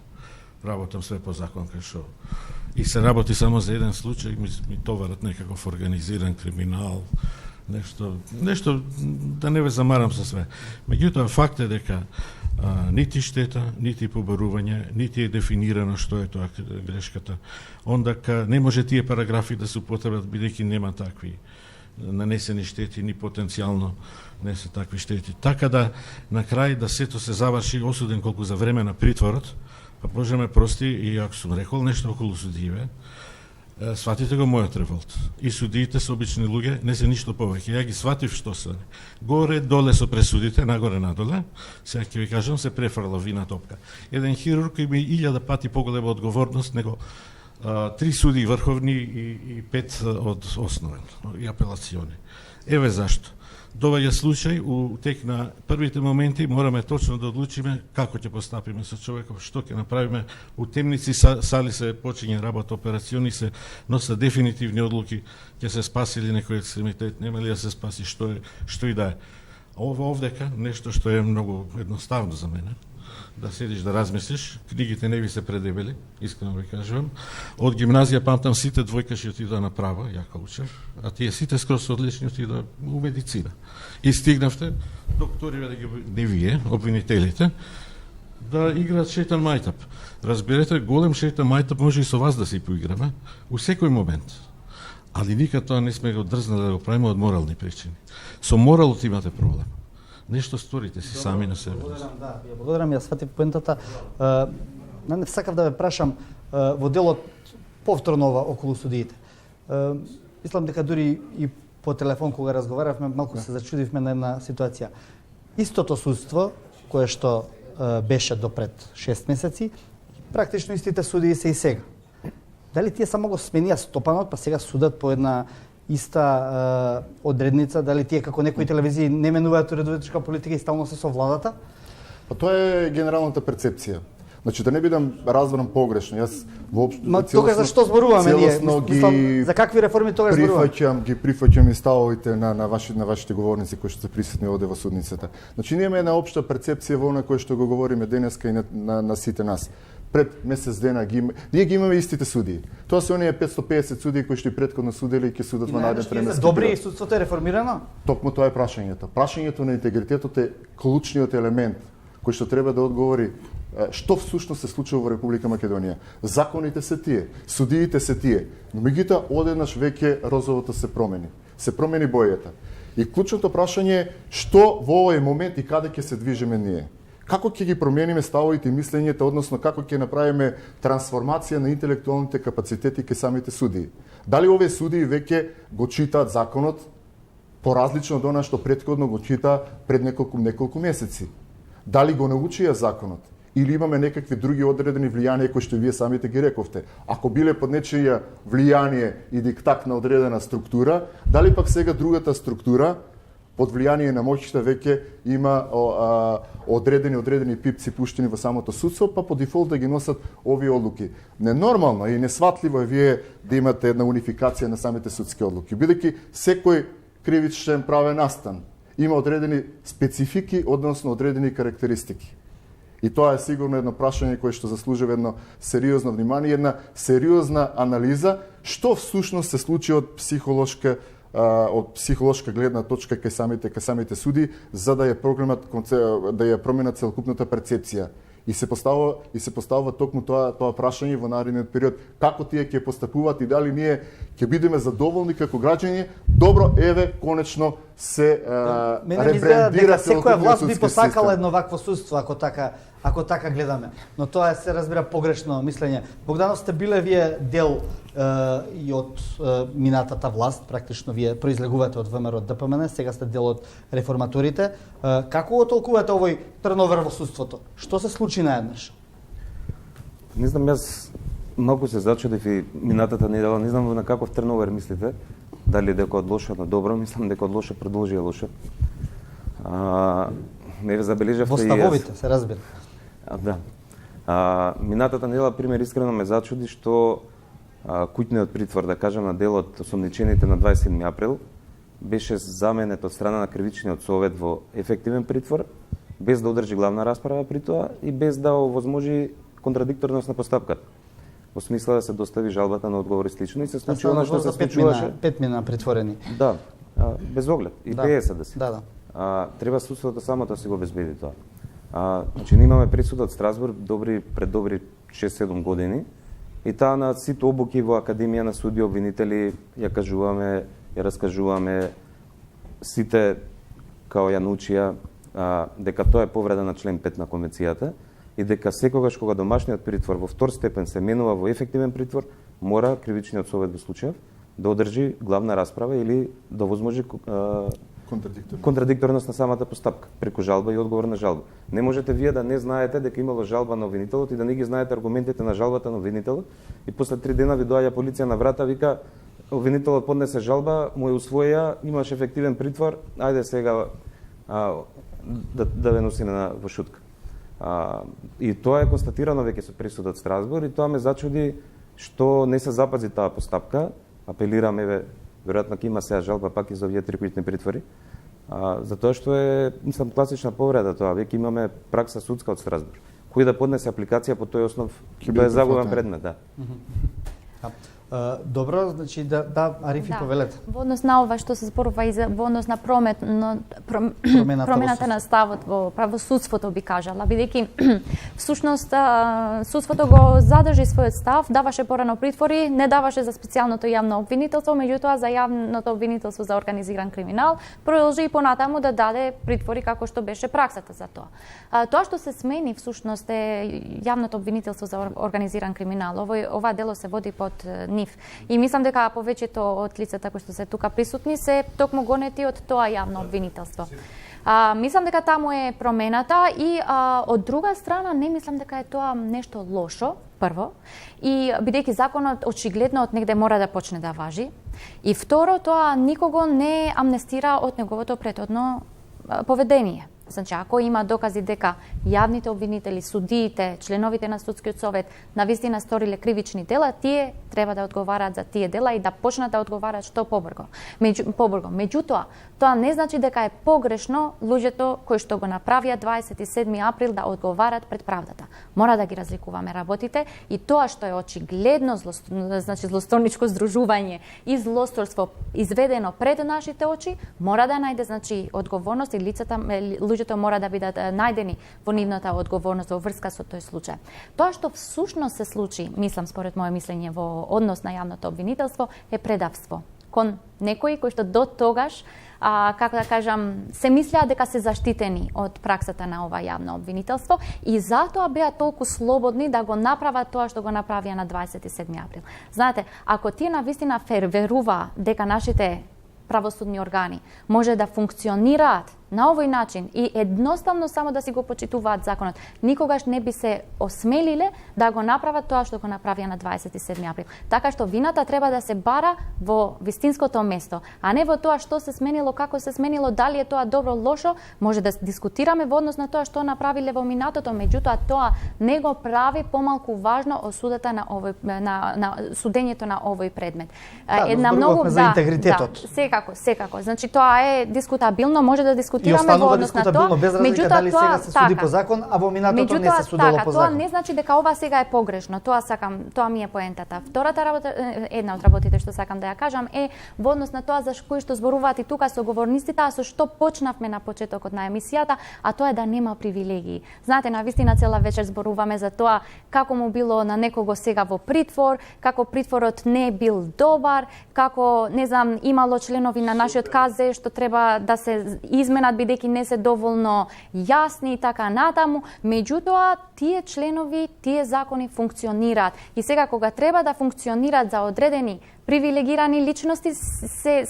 Работам све по закон, кај што и се работи само за еден случај, ми товарат некаков организиран криминал, нешто да не ве замарам со све. Меѓутоа, факт е дека нити штета, нити побарување, нити е дефинирано што е тоа грешката. Ондака не може тие параграфи да се употребат, бидејќи нема такви нанесени штети, ни потенцијално не се такви штети. Така да, на крај да сето се заврши осуден колку за време на притворот, па Боже ме прости, и ако сум рекол нешто околу судије, сватите го мојот револт. И судиите се обични луѓе, не се ништо повеќе. Ја ги сватив што се. Горе, доле со пресудите, нагоре, надоле. Сега ќе ви кажам, се префрла вина топка. Еден хирург има 1000 пати поголема одговорност него 3 суди врховни и 5 од основен и апелациони. Еве зашто. Доваѓа случај, у тек на првите моменти мораме точно да одлучиме како ќе постапиме со човеков, што ќе направиме. У темници сали се почиње работа, операциони се носат дефинитивни одлуки, ќе се спаси ли некој екстремитет, нема ли да се спаси, што и да е. Ова овдека, нешто што е многу едноставно за мене, да седиш да размислиш, книгите не ви се предебели, искрено ви кажувам. Од гимназија памтам сите двојкаши отидоа на право, јака учев, а тие сите скрос одлични отидоа у медицина. И стигнавте, докториве да ги, не вие, обвинителите, да играат шейтан мајтап. Разберете, голем шейтан мајтап може и со вас да се поиграме, у секој момент. Али никад тоа не сме го дрзнали да го правиме од морални причини. Со моралот имате проблем. Нешто сторите си сами на себе. Благодарам, ја сватив поентата. Не сакав да ве прашам во делот повторно ова околу судиите. Мислам дека дури и по телефон кога разговаравме, малку се зачудивме на една ситуација. Истото судство кое што беше до пред 6 месеци, практично истите судии се и сега. Дали тие само го сменија стопанот, па сега судат по една иста одредница, дали тие како некои телевизии не менуваат уредовичка политика и стално се со владата? Па тоа е генералната перцепција. Значи да не бидам разбран погрешно, јас воопшто тогаш за што зборуваме ние? Мислам, за какви реформи тогаш зборуваме? Прифаќам и ставовите на вашите говорници кои што се присутни овде во судницата. Значи ние имаме една општа перцепција во она кој што го говориме денеска и на сите нас. Пред месец дена ние ги имаме истите судии. Тоа се оние 550 судии кои што и претходно судели и ќе судат во нареден премески. Добри и судството е реформирано? Токму тоа е прашањето. Прашањето на интегритетот е клучниот елемент кој што треба да одговори што всушност се случува во Република Македонија. Законите се тие, судиите се тие, но меѓутоа одеднаш веќе розовото се промени. Се промени бојата. И клучното прашање е што во овој момент и каде ќе се движиме ние. Како ќе ги промениме ставовите и мислењето, односно како ќе направиме трансформација на интелектуалните капацитети кај самите судии. Дали овие судии веќе го читаат законот поразлично од она што претходно го чита пред неколку месеци? Дали го научија законот? Или имаме некакви други одредени влијанија кои што вие самите ги рековте? Ако биле под нечија влијание и диктат на одредена структура, дали пак сега другата структура под влијание на моќта веќе има одредени пипци пуштени во самото судство, па по дефолт да ги носат овие одлуки. Ненормално и несватливо е вие да имате една унификација на самите судски одлуки, бидејќи секој кривичен правен настан има одредени специфики, односно одредени карактеристики. И тоа е сигурно едно прашање кое што заслужува едно сериозно внимание, една сериозна анализа што всушност се случи од психолошка гледна точка кај самите суди, за да ја променат целокупната перцепција. И се поставува токму тоа прашање во наредниот период, како тие ќе постапуваат и дали ние ќе бидеме задоволни како граѓани. Добро, еве конечно се ребрендира секоја власт би посакала едно вакво судство ако така гледаме. Но тоа се разбира погрешно мислење. Богданов, сте биле вие дел и од минатата власт, практично вие произлегувате од ВМРО ДПМН, сега сте дел од реформаторите. Како го толкувате овој трновер во судството? Што се случи наеднаш? Не знам, јас многу се зачудив и минатата недела, не знам на каков трновер мислите. Дали дека од лошо на добро, мислам дека од лошо продолжи лошо. Не ве забележавте во ставовите, се разбира. Да. Минатата недела, пример, искрено ме зачуди што куќниот притвор, да кажем, на дел од осомничените на 27 април беше заменет од страна на кривичниот совет во ефективен притвор, без да одржи главна расправа при тоа и без да овозможи контрадикторност на постапката. Во смисла да се достави жалбата на одговор и слично, и се случи она што се случуваше. 5 мина притворени. Да, без оглед. Идеја се да се. Да. Треба судството само да си го обезбеди тоа. Значи, ние имаме присуда од Страсбург пред добри 6-7 години и таа на сите обуки во Академија на суди обвинители ја кажуваме, ја раскажуваме сите као ја научија дека тоа е повреда на член 5 на конвенцијата и дека секогаш кога домашниот притвор во втор степен се менува во ефективен притвор, мора кривичниот совет во случајов да одржи главна расправа или да возможи контрадикторност на самата постапка преку жалба и одговор на жалба. Не можете вие да не знаете дека имало жалба на обвинителот и да не ги знаете аргументите на жалбата на обвинителот и после 3 дена ви доаѓа полиција на врата, вика обвинителот поднесе жалба, му ја усвоја, имаш ефективен притвор, ајде сега да ве носи во шутка. И тоа е констатирано веќе со присуда од Страсбург и тоа ме зачуди што не се запази таа постапка. Апелираме, веројатно ќе има сега жалба пак и за овие 3 куќни притвори. Затоа што е, мислам, класична повреда тоа. Веќе имаме пракса судска од Страсбург. Кој да поднесе апликација по тој основ, тоа е загубен предмет, да. Добро, значи да Арифи повелете. Во однос на ова што се зборува и во однос на промената на ставот во правосудството би кажала, бидејќи всушност судството го задржи својот став, даваше порано притвори, не даваше за специјалното јавно обвинителство, меѓутоа за јавното обвинителство за организиран криминал продолжи и понатаму да даде притвори како што беше праксата за тоа. Тоа што се смени всушност е јавното обвинителство за организиран криминал. Ова дело се води под нив. И мислам дека повеќето од лицата кои што се тука присутни се токму гонети од тоа јавно обвинителство. Мислам дека таму е промената и од друга страна не мислам дека е тоа нешто лошо, прво, и бидејќи законот очигледно од негде мора да почне да важи, и второ, тоа никого не амнестира од неговото претhodно поведение. Значи, ако има докази дека јавните обвинители, судиите, членовите на судскиот совет навистина сториле кривични дела, тие треба да одговараат за тие дела и да почнат да одговараат што побрзо. Меѓутоа, тоа не значи дека е погрешно луѓето кои што го направија 27 април да одговараат пред правдата. Мора да ги разликуваме работите и тоа што е очигледно злосторничко здружување и злосторство изведено пред нашите очи, мора да најде одговорност и луѓето мора да бидат најдени во нивната одговорност во врска со тој случај. Тоа што всушност се случи, мислам според моје мислење во однос на јавното обвинителство е предавство кон некои кои што до тогаш како да кажам, се мислеа дека се заштитени од праксата на ова јавно обвинителство и затоа беа толку слободни да го направат тоа што го направија на 27 април. Знаете, ако тие навистина веруваа дека нашите правосудни органи може да функционираат на овој начин и едноставно само да си го почитуваат законот, никогаш не би се осмелиле да го направат тоа што го направија на 27 април. Така што вината треба да се бара во вистинското место, а не во тоа што се сменило, како се сменило, дали е тоа добро, лошо, може да дискутираме во однос на тоа што направиле во минатото, меѓутоа тоа не го прави помалку важно осудата на овој на судењето на овој предмет. Една многу за интегритетот. Секако. Значи тоа е дискутабилно, може да дискутираме И дискутираме во останува однос на дискутабилно, тоа. без разлика дали сега се суди по закон, а во минатото не се судело по Тоа закон. не значи дека ова сега е погрешно. Тоа ми е поентата. Втората работа, една од работите што сакам да ја кажам е во однос на тоа за кои што зборуваат и тука со говорниците, а со што почнавме на почетокот на емисијата, а тоа е да нема привилегии. Знаете, на вистина цела вечер зборуваме за тоа како му било на некого сега во притвор, како притворот не бил добар, како, не знам, имало членови на нашиот КЗ што треба да се изменат бидејќи не се доволно јасни и така натаму. Меѓутоа, тие членови, тие закони функционираат. И сега кога треба да функционираат за одредени привилегирани личности, се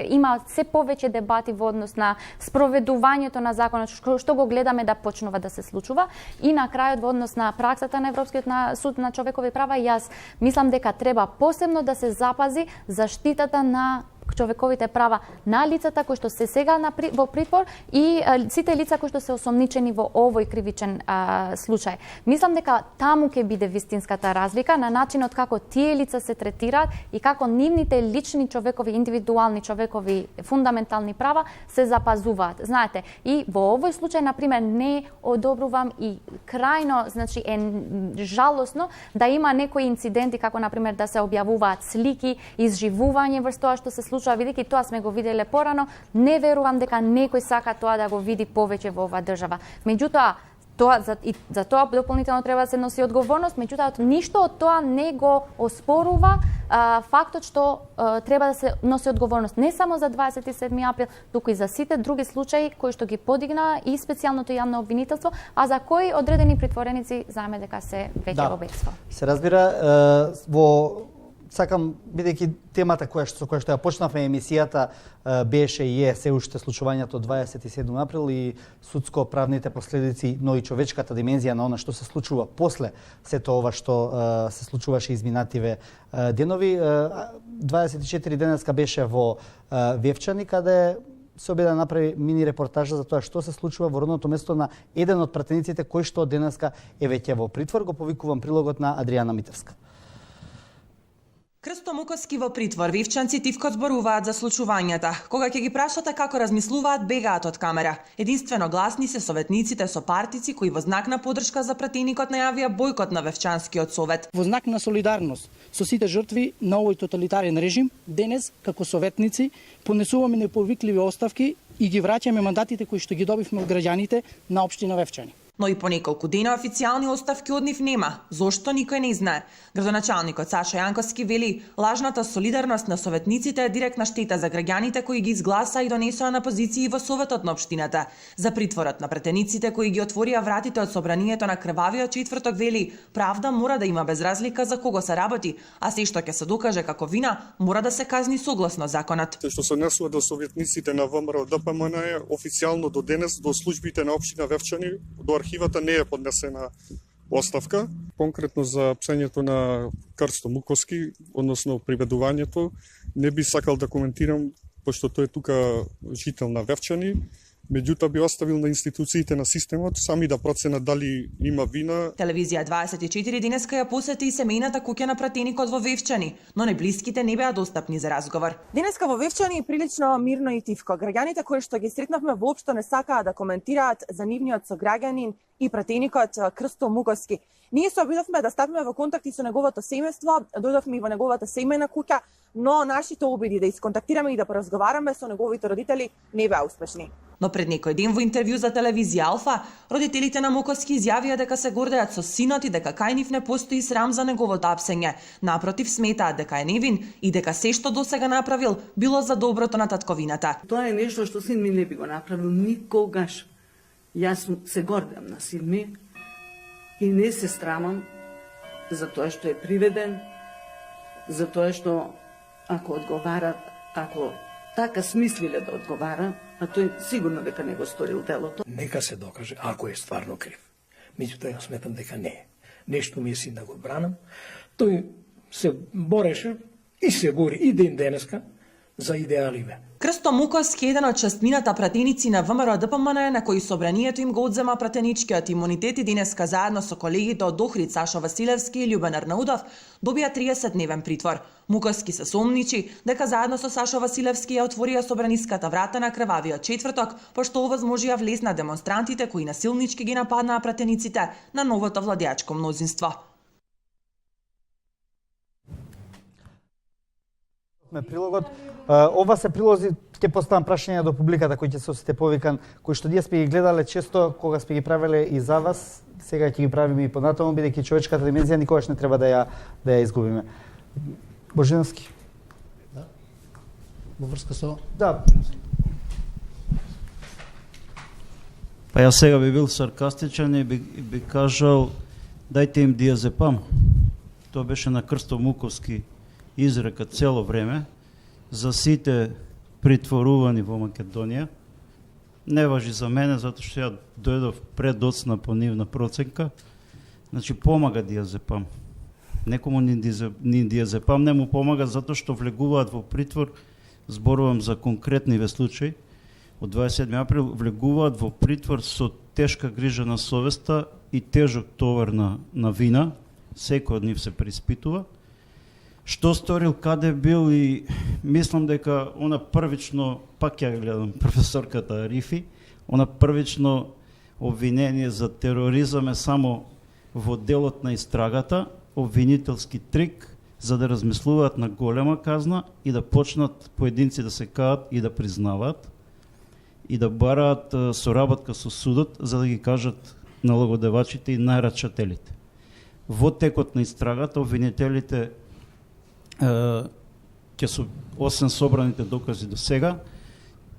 има се повеќе дебати во однос на спроведувањето на законот, што го гледаме да почнува да се случува. И на крајот во однос на праксата на Европскиот суд на човекови права, јас мислам дека треба посебно да се запази заштитата на човековите права на лицата кои што се сега во притвор и сите лица кои што се осомничени во овој кривичен случај. Мислам дека таму ќе биде вистинската разлика на начинот како тие лица се третираат и како нивните лични човекови, индивидуални човекови фундаментални права се запазуваат. Знаете, и во овој случај на пример не одобрувам и крајно, значи е жалосно да има некои инциденти како на пример да се објавуваат слики, изживување врз тоа што се случува, бидејќи тоа сме го виделе порано, не верувам дека некој сака тоа да го види повеќе во оваа држава. Меѓутоа, за тоа дополнително треба да се носи одговорност, меѓутоа ништо од тоа не го оспорува фактот што треба да се носи одговорност не само за 27 април, туку и за сите други случаи кои што ги подигна и специјалното јавно обвинителство, а за кои одредени притвореници знаеме дека се веќе во бегство. Се разбира, сакам, бидејќи темата со која што ја почнавме емисијата беше и е се уште случувањето 27 април и судско-правните последици, но и човечката димензија на она што се случува после сето ова што се случуваше изминативе денови. 24 денеска беше во Вевчани, каде се обиде да направи мини репортажа за тоа што се случува во родното место на еден од пратениците кој што денеска е веќе во притвор. Го повикувам прилогот на Адријана Митевска. Крсто Муковски во притвор, вивчанци тивко зборуваат за случувањата. Кога ќе ги прашате како размислуваат, бегаат од камера. Единствено гласни се советниците со партици кои во знак на подршка за пратеникот најавија бојкот на Вевчанскиот совет. Во знак на солидарност со сите жртви на овој тоталитарен режим, денес како советници понесуваме неповикливи оставки и ги враќаме мандатите кои што ги добивме од граѓаните на општина Вевчани. Но и по неколку дена официјални оставки од нив нема. Зошто никој не знае. Градоначалникот Саша Јанковски вели, лажната солидарност на советниците е директна штета за граѓаните кои ги изгласа и донесоа на позиции во советот на општината. За притворот на пратениците кои ги отворија вратите од собранието на крвавиот четврток вели, правда мора да има без разлика за кого се работи, а се што ќе се докаже како вина мора да се казни согласно законот. Што се однесува до советниците на ВМРО ДПМН е официјално до денес до службите на општина Вевчани, до архивата не е поднесена оставка. Конкретно за псењето на Крсто Муковски, односно приведувањето, не би сакал да коментирам, пошто тој е тука жител на Вевчани, меѓутоа би оставил на институциите на системот сами да проценат дали има вина. Телевизија 24 денеска ја посети и семејната куќа на пратеникот во Вевчани, но најблиските не беа достапни за разговор. Денеска во Вевчани е прилично мирно и тивко. Граѓаните кои што ги сретнавме воопшто не сакаа да коментираат за нивниот сограѓанин и пратеникот Крсто Муковски. Ние се обидовме да стапиме во контакти со неговото семејство, дојдовме и во неговата семејна куќа, но нашите обиди да исконтактираме и да поразговараме со неговите родители не беа успешни. Но пред некој ден во интервју за телевизија Алфа, родителите на Муковски изјавија дека се гордеат со синот и дека кај нив не постои срам за неговото апсење. Напротив, сметаат дека е невин и дека се што досега направил било за доброто на татковината. Тоа е нешто што син ми не би го направил никогаш. Јас се гордам на син ми и не се срамам за тоа што е приведен, за тоа што ако одговара, ако така смислиле да одговара, а тој сигурно дека не го сторил делото. Нека се докаже ако е стварно крив. Меѓутоа јас сметам дека не е. Нешто ми е син да го бранам. Тој се бореше и се бори и ден денеска за идеаливе. Крсто Муковски е еден од частмината пратеници на ВМРО ДПМН на кои собранието им го одзема пратеничкиот имунитет и денеска заедно со колегите од Охрид Сашо Василевски и Љубен Арнаудов добија 30-дневен притвор. Муковски се сомничи дека заедно со Сашо Василевски ја отворија собраниската врата на крвавиот четврток, пошто овозможија влез на демонстрантите кои насилнички ги нападнаа пратениците на новото владеачко мнозинство. Прилогот. Ова се прилози, ќе поставам прашања до публиката кои ќе се осете повикан, кои што ние сме ги гледале често кога сме ги правеле и за вас, сега ќе ги правиме и понатаму, бидејќи човечката димензија никогаш не треба да ја изгубиме. Божиновски. Да. Во врска со Да. Па јас сега би бил саркастичен и би кажал дајте им диазепам. Тоа беше на Крсто Муковски изрека цело време за сите притворувани во Македонија. Не важи за мене, затоа што ја дојдов предоцна по нивна проценка. Значи, помага диазепам. Некому ни диазепам не му помага затоа што влегуваат во притвор, зборувам за конкретниве случаи, од 27 април влегуваат во притвор со тешка грижа на совеста и тежок товар на вина. Секој од нив се преиспитува. Што сторил, каде бил и мислам дека она првично, пак ја гледам професорката Арифи, она првично обвинение за тероризам е само во делот на истрагата, обвинителски трик за да размислуваат на голема казна и да почнат поединци да се каат и да признаваат и да бараат соработка со судот за да ги кажат налагодавачите и најрачателите. Во текот на истрагата обвинителите ќе со освен собраните докази до сега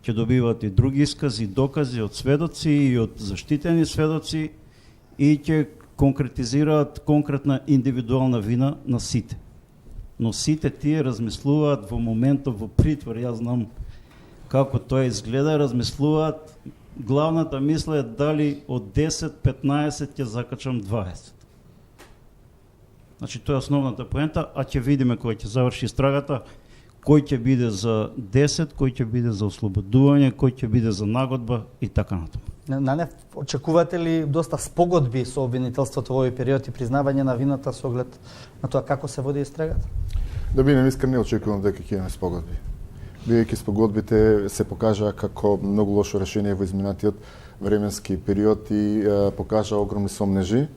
ќе добиваат и други искази, докази од сведоци и од заштитени сведоци и ќе конкретизираат конкретна индивидуална вина на сите. Но сите тие размислуваат во моментот во притвор, јас знам како тоа изгледа, размислуваат, главната мисла е дали од 10-15 ќе закачам 20. Значи, тоа е основната поента, а ќе видиме кој ќе заврши истрагата, кој ќе биде за 10, кој ќе биде за ослободување, кој ќе биде за нагодба и така натаму. Нанев, очекувате ли доста спогодби со обвинителството во овој период и признавање на вината со оглед на тоа како се води истрагата? Да бидем искрен, не очекувам дека ќе имаме спогодби. Бидејќи спогодбите се покажаа како многу лошо решение во изминатиот временски период и покажаа огромни сомнежи.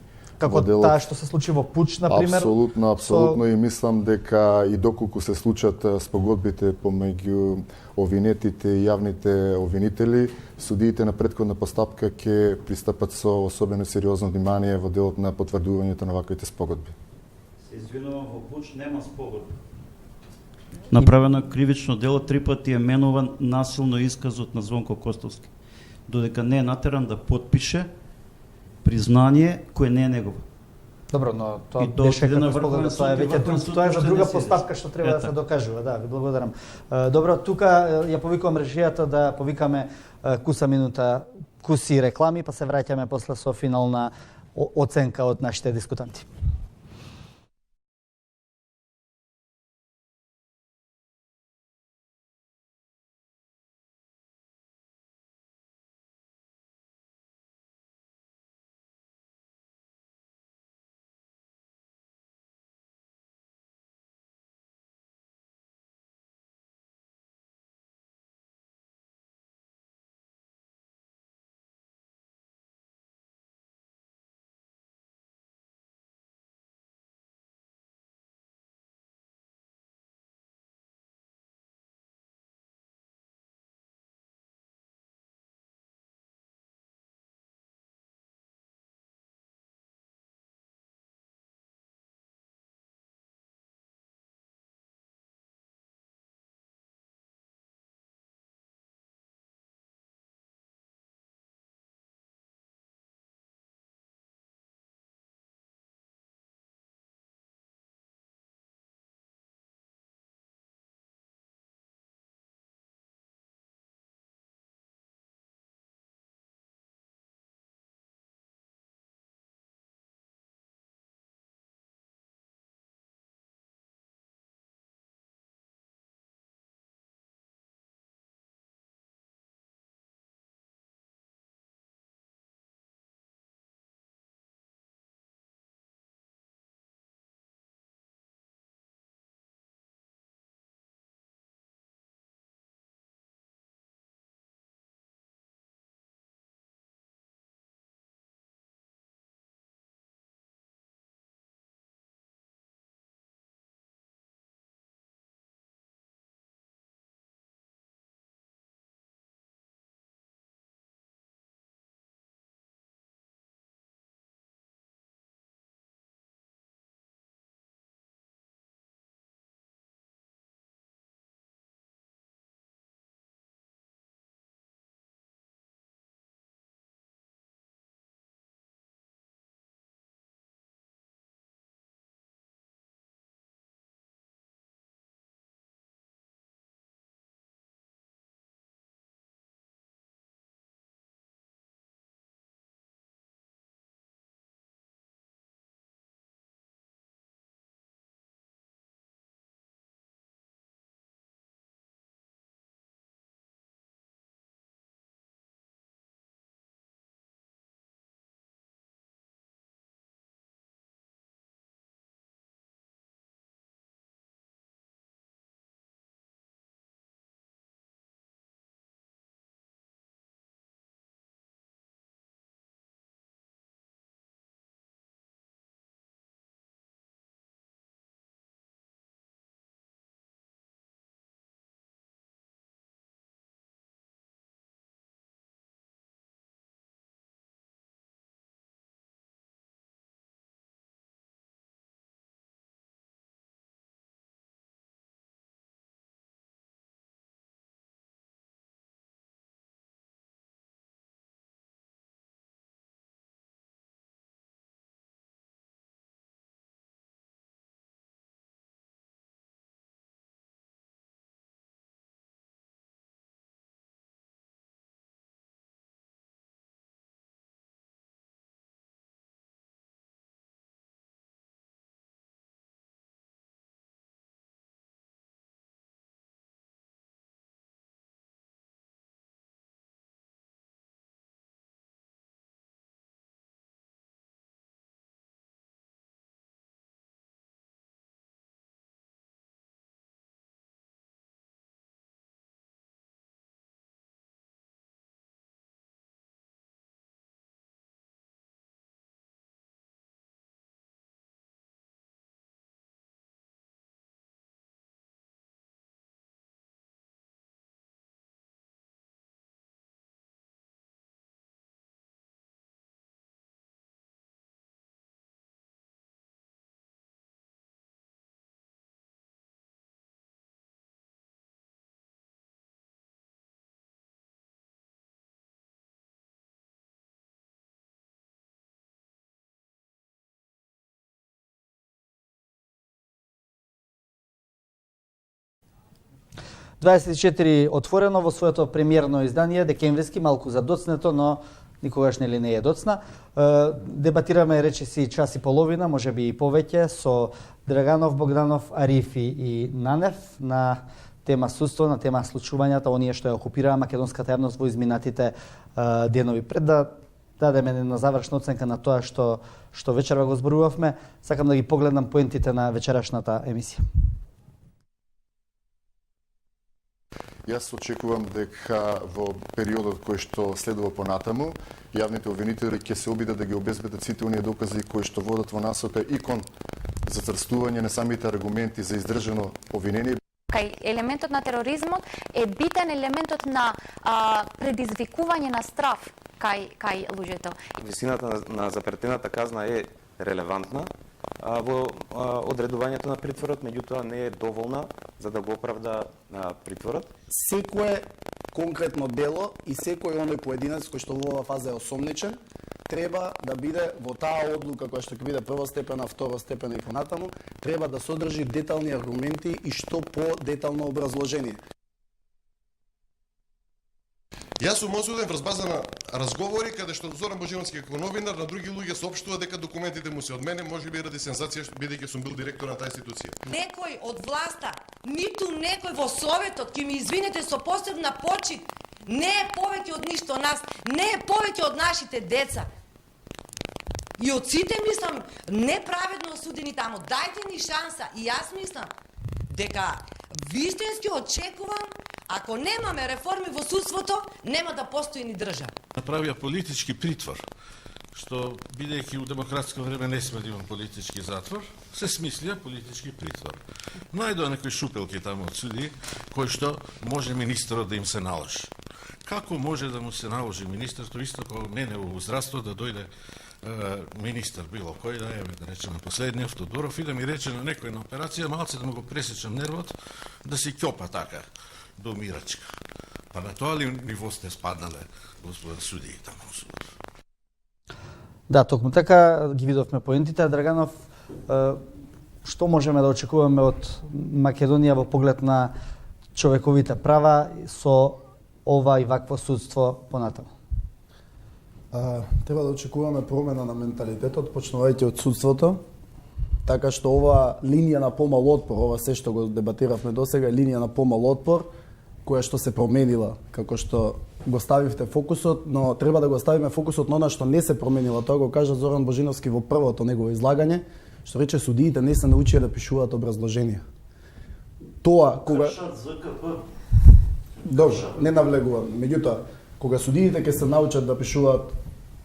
Како таа што се случи во Пуч, например? Апсолутно и мислам дека и доколку се случат спогодбите помеѓу обвинетите и јавните обвинители, судиите на претходна постапка ќе пристапат со особено сериозно внимание во делот на потврдувањето на ваквите спогодби. Се извинувам, во Пуч нема спогодби. Направено кривично дело, 3 пати е менуван насилно исказот на Звонко Костовски, додека не е натеран да потпише признание кое не е негово. Добро, но тоа беше како спогодба, тоа е за друга постапка што треба да се докажува. Да, ви благодарам. Добро, тука ја повикувам режијата да повикаме куса минута куси реклами, па се враќаме после со финална оценка од нашите дискутанти. 24 отворено во своето премиерно издание, декемвриски, малку задоцнето, но никогаш нели не е доцна. Дебатираме речиси час и половина, можеби и повеќе, со Драганов, Богданов, Арифи и Нанев на тема судство, на тема случувањата, оние што ја окупираа македонската јавност во изминатите денови. Пред да дадеме една завршна оценка на тоа што вечерва го зборувавме, сакам да ги погледнам поентите на вечерашната емисија. Јас очекувам дека во периодот кој што следува понатаму, јавните обвинители ќе се обидат да ги обезбедат сите оние докази кои што водат во насока и кон зацрстување на самите аргументи за издржано обвинение. Кај елементот на тероризмот е битен елементот на предизвикување на страф кај луѓето. Висината на запретената казна е релевантна во одредувањето на притворот, меѓутоа не е доволна за да го оправда притворот. Секое конкретно дело и секој оној поединец кој што во оваа фаза е осомничен, треба да биде во таа одлука која што ќе биде првостепена, второстепена и понатаму, треба да содржи детални аргументи и што по-детално образложение. Јас сум осуден врз база на разговори каде што Зоран Божиновски како новинар на други луѓе соопштува дека документите му се од мене, можеби ради сензација бидејќи сум бил директор на таа институција. Некој од власта, ниту некој во Советот, ќе ми извинете со посебна почит, не е повеќе од ништо нас, не е повеќе од нашите деца. И од сите мислам неправедно осудени таму. Дајте ни шанса и јас мислам дека вистински очекувам, ако немаме реформи во судството, нема да постои ни држава. Направија политички притвор, што бидејќи у демократско време не сме да имам политички затвор, се смислија политички притвор. Најдоа некои шупелки таму од суди, кои што може министерот да им се наложи. Како може да му се наложи министерот, исто како мене во здравство да дојде министер било кој да е, да речеме последниот Тодоров и да ми рече на некој на операција малце да му го пресечам нервот, да си ќопа така до мирачка. Па на тоа ли ниво сте спаднале, господа судии, таму во судот? Да, токму така ги видовме поентите. Драганов, што можеме да очекуваме од Македонија во поглед на човековите права со ова и вакво судство понатаму? Треба да очекуваме промена на менталитетот, почнувајќи од судството, така што ова линија на помал отпор, ова се што го дебатиравме досега, линија на помал отпор, која што се променила, како што го ставивте фокусот, но треба да го ставиме фокусот на она што не се променила. Тоа го кажа Зоран Божиновски во првото негово излагање, што рече судиите не се научија да пишуваат образложенија. Тоа кога Добро, не навлегувам. Меѓутоа, кога судиите ќе се научат да пишуваат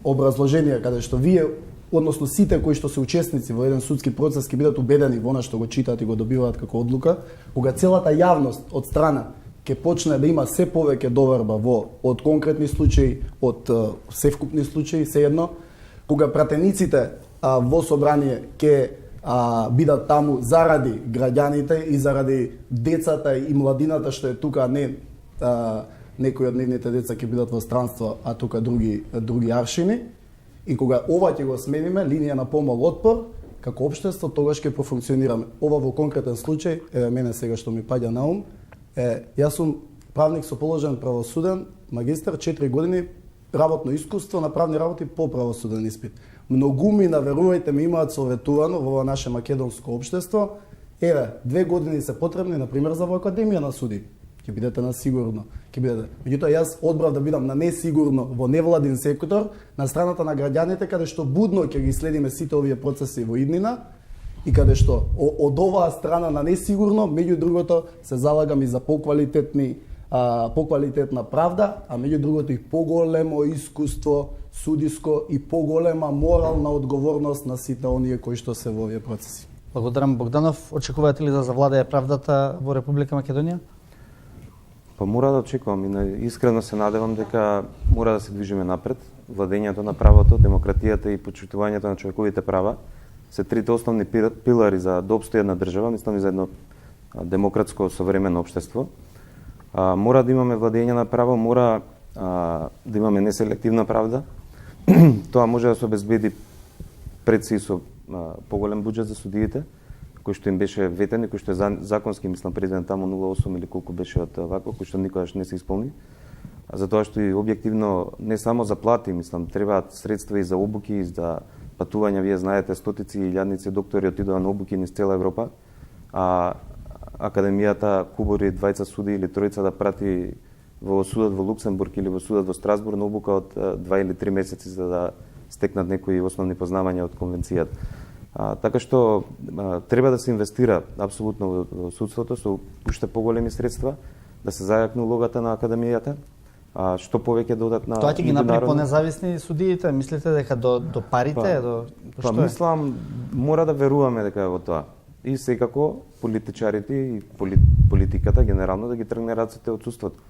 образложенија каде што вие, односно сите кои што се учесници во еден судски процес ќе бидат убедени во она што го читаат и го добиваат како одлука, кога целата јавност од страна ќе почне да има се повеќе доверба од конкретни случаи, од севкупни случаи, сеедно, кога пратениците во собрание ќе бидат таму заради граѓаните и заради децата и младината што е тука, а не некои од нивните деца ќе бидат во странство, а тука други аршини. И кога ова ќе го смениме, линија на помал отпор, како општество, тогаш ќе профункционираме. Ова во конкретен случај, мене сега што ми паѓа на ум, јас сум правник со положен правосуден магистар, 4 години работно искуство на правни работи по правосуден испит. Многумина, верувајте ми, имаат советувано во ова наше македонско општество, 2 години се потребни, например, за во Академија на суди. Ќе бидете на сигурно, ќе бидете. Меѓутоа јас одбрав да бидам на несигурно во невладин сектор, на страната на граѓаните, каде што будно ќе ги следиме сите овие процеси во иднина и каде што од оваа страна на несигурно, меѓу другото, се залагам и за поквалитетна правда, а меѓу другото и поголемо искуство судиско и поголема морална одговорност на сите оние кои што се во овие процеси. Благодарам, Богданов. Очекувате ли да завладее правдата во Република Македонија? Па мора да очекувам и искрено се надевам дека мора да се движиме напред. Владењето на правото, демократијата и почитувањето на човековите права се трите основни пилари за да обстои една држава, мислам и за едно демократско современо општество. Мора да имаме владење на право, мора да имаме неселективна правда. Тоа може да се обезбеди пред се со поголем буџет за судиите, кој што им беше ветен и кој што е законски, мислам, предвиден таму 0,8 или колку беше од вако, кој што никогаш не се исполни. Затоа што и објективно не само за плати, мислам, требаат средства и за обуки, и за патувања. Вие знаете, стотици и илјадници доктори отидоа на обуки низ цела Европа, а академијата кубори двајца суди или тројца да прати во судот во Луксембург или во судот во Страсбург на обука од 2 или 3 месеци за да стекнат некои основни познавања од конвенцијата. Така што треба да се инвестира апсолутно во судството со уште поголеми средства, да се зајакне улогата на академијата, што повеќе додат на тоа ќе ги направи понезависни судиите, мислите дека до парите, до што е? Мислам, мора да веруваме дека е во тоа. И секако политичарите и политиката генерално да ги тргне рацете од судството.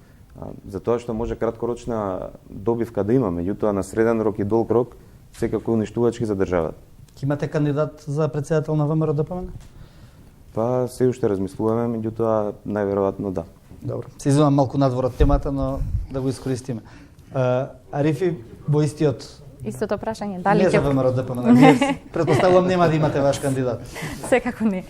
Затоа што може краткорочна добивка да има, меѓутоа на среден рок и долг рок секако уништувачки за државата. Ќе имате кандидат за председател на ВМРО ДПМН? Па се уште размислуваме, меѓутоа најверојатно да. Добро. Се извинувам малку надвор од темата, но да го искористиме. Арифи, во Истото прашање, дали ќе... Не за ВМРО ДПМН, претпоставувам нема да имате ваш кандидат. Секако не.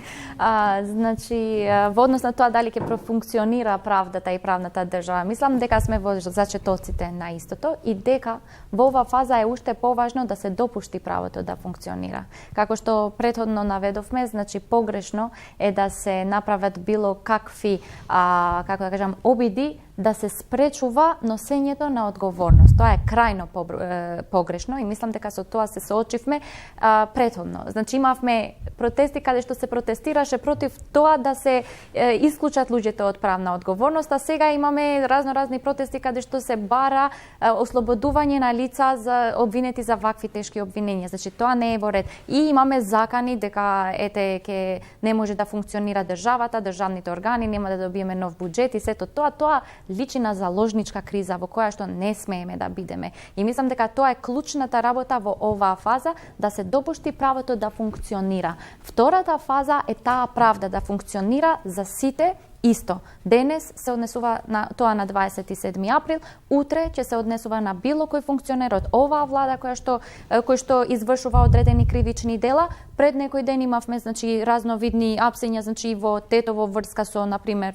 Значи, во однос на тоа дали ќе профункционира правдата и правната држава, мислам дека сме во зачетоците на истото и дека во оваа фаза е уште поважно да се допушти правото да функционира. Како што претходно наведовме, значи погрешно е да се направат било какви, како да кажам, обиди да се спречува носењето на одговорност. Тоа е крајно погрешно и мислам дека со тоа се соочивме претходно. Значи имавме протести каде што се протестираше против тоа да се исклучат луѓето од правна одговорност, а сега имаме разни протести каде што се бара ослободување на лица за обвинети за вакви тешки обвиненија. Значи тоа не е во ред. И имаме закани дека ќе не може да функционира државата, државните органи, нема да добиеме нов буџет и сето тоа личи на заложничка криза во која што не смееме да бидеме. И мислам дека тоа е клучната работа во оваа фаза, да се допушти правото да функционира. Втората фаза е таа правда да функционира за сите исто. Денес се однесува на тоа на 27 април, утре ќе се однесува на било кој функционер од оваа влада кој што извршува одредени кривични дела. Пред некој ден имавме разновидни апсења во Тетово врска со на пример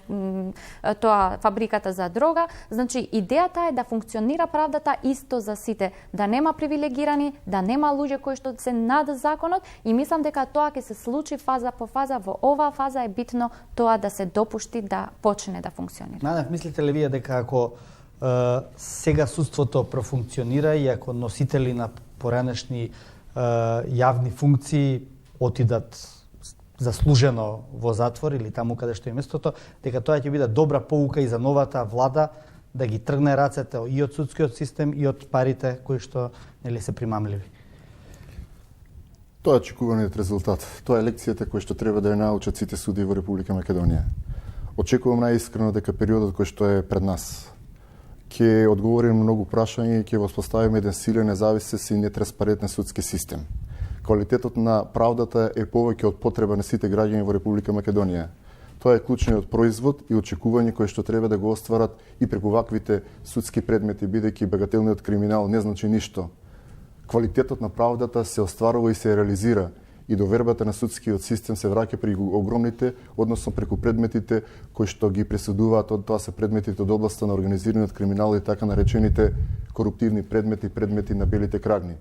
тоа фабриката за дрога. Значи идејата е да функционира правдата исто за сите, да нема привилегирани, да нема луѓе кои што се над законот и мислам дека тоа ќе се случи фаза по фаза. Во оваа фаза е битно тоа да се допушти да почне да функционира. Нанев, мислите ли вие дека ако сега судството профункционира и ако носители на поранешни јавни функции отидат заслужено во затвор или таму каде што е местото, дека тоа ќе биде добра поука и за новата влада да ги тргне рацете и од судскиот систем и од парите кои што нели се примамливи. Тоа е очекуваниот резултат. Тоа е лекцијата која што треба да ја научат сите суди во Република Македонија. Очекувам најискрено дека периодот кој што е пред нас ќе одговорим многу прашања и ќе воспоставиме еден силен, независен и нетранспарентен судски систем. Квалитетот на правдата е повеќе од потреба на сите граѓани во Република Македонија. Тоа е клучниот производ и очекување кои што треба да го остварат и преку ваквите судски предмети, бидејќи багателниот криминал не значи ништо. Квалитетот на правдата се остварува и се реализира и довербата на судскиот систем се враќа при огромните, односно преку предметите кои што ги пресудуваат, тоа се предметите од областа на организираниот криминал и така наречените коруптивни предмети на белите крагни.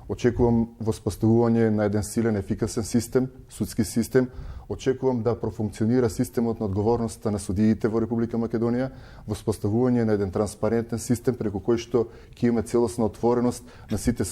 Очекувам воспоставување на еден силен, ефикасен систем, судски систем. Очекувам да профункционира системот на одговорноста на судиите во Република Македонија, воспоставување на еден транспарентен систем преку кој што ќе има целосна отвореност на сите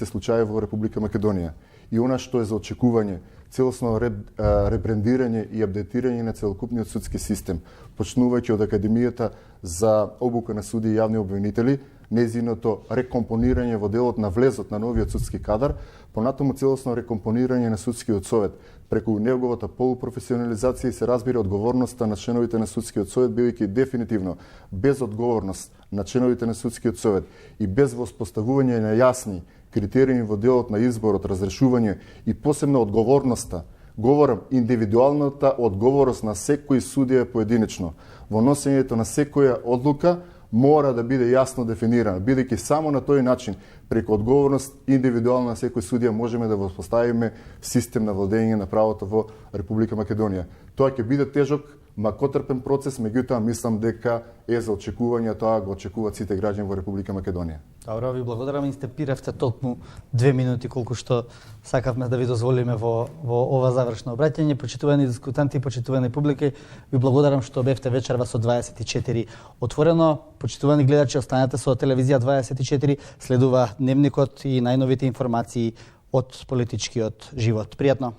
случаи во Република Македонија. И она што е за очекување, целосно ребрендирање и апдейтирање на целокупниот судски систем, почнувајќи од Академијата за обука на суди и јавни обвинители, незиното рекомпонирање во делот на влезот на новиот судски кадар, понатаму целосно рекомпонирање на судскиот совет, преку неговата полупрофесионализација и се разбира одговорноста на членовите на судскиот совет, бидејќи дефинитивно без одговорност на членовите на судскиот совет и без воспоставување на јасни критериуми во делот на изборот, разрешување и посебно одговорноста, говорам индивидуалната одговорност на секој судија поединечно, во носењето на секоја одлука, мора да биде јасно дефинирана, бидејќи само на тој начин, преку одговорност индивидуална на секој судија, можеме да воспоставиме систем на владење на правото во Република Македонија. Тоа ќе биде тежок, макотрпен процес, меѓутоа мислам дека е за очекување, тоа го очекуваат сите граѓани во Република Македонија. Добро, ви благодарам, инстепиравте толку 2 минути колку што сакавме да ви дозволиме во ова завршно обраќање. Почитувани дискутанти, почитувани публика, ви благодарам што бевте вечерва со 24 отворено. Почитувани гледачи, останете со телевизија 24, следува дневникот и најновите информации од политичкиот живот. Пријатно!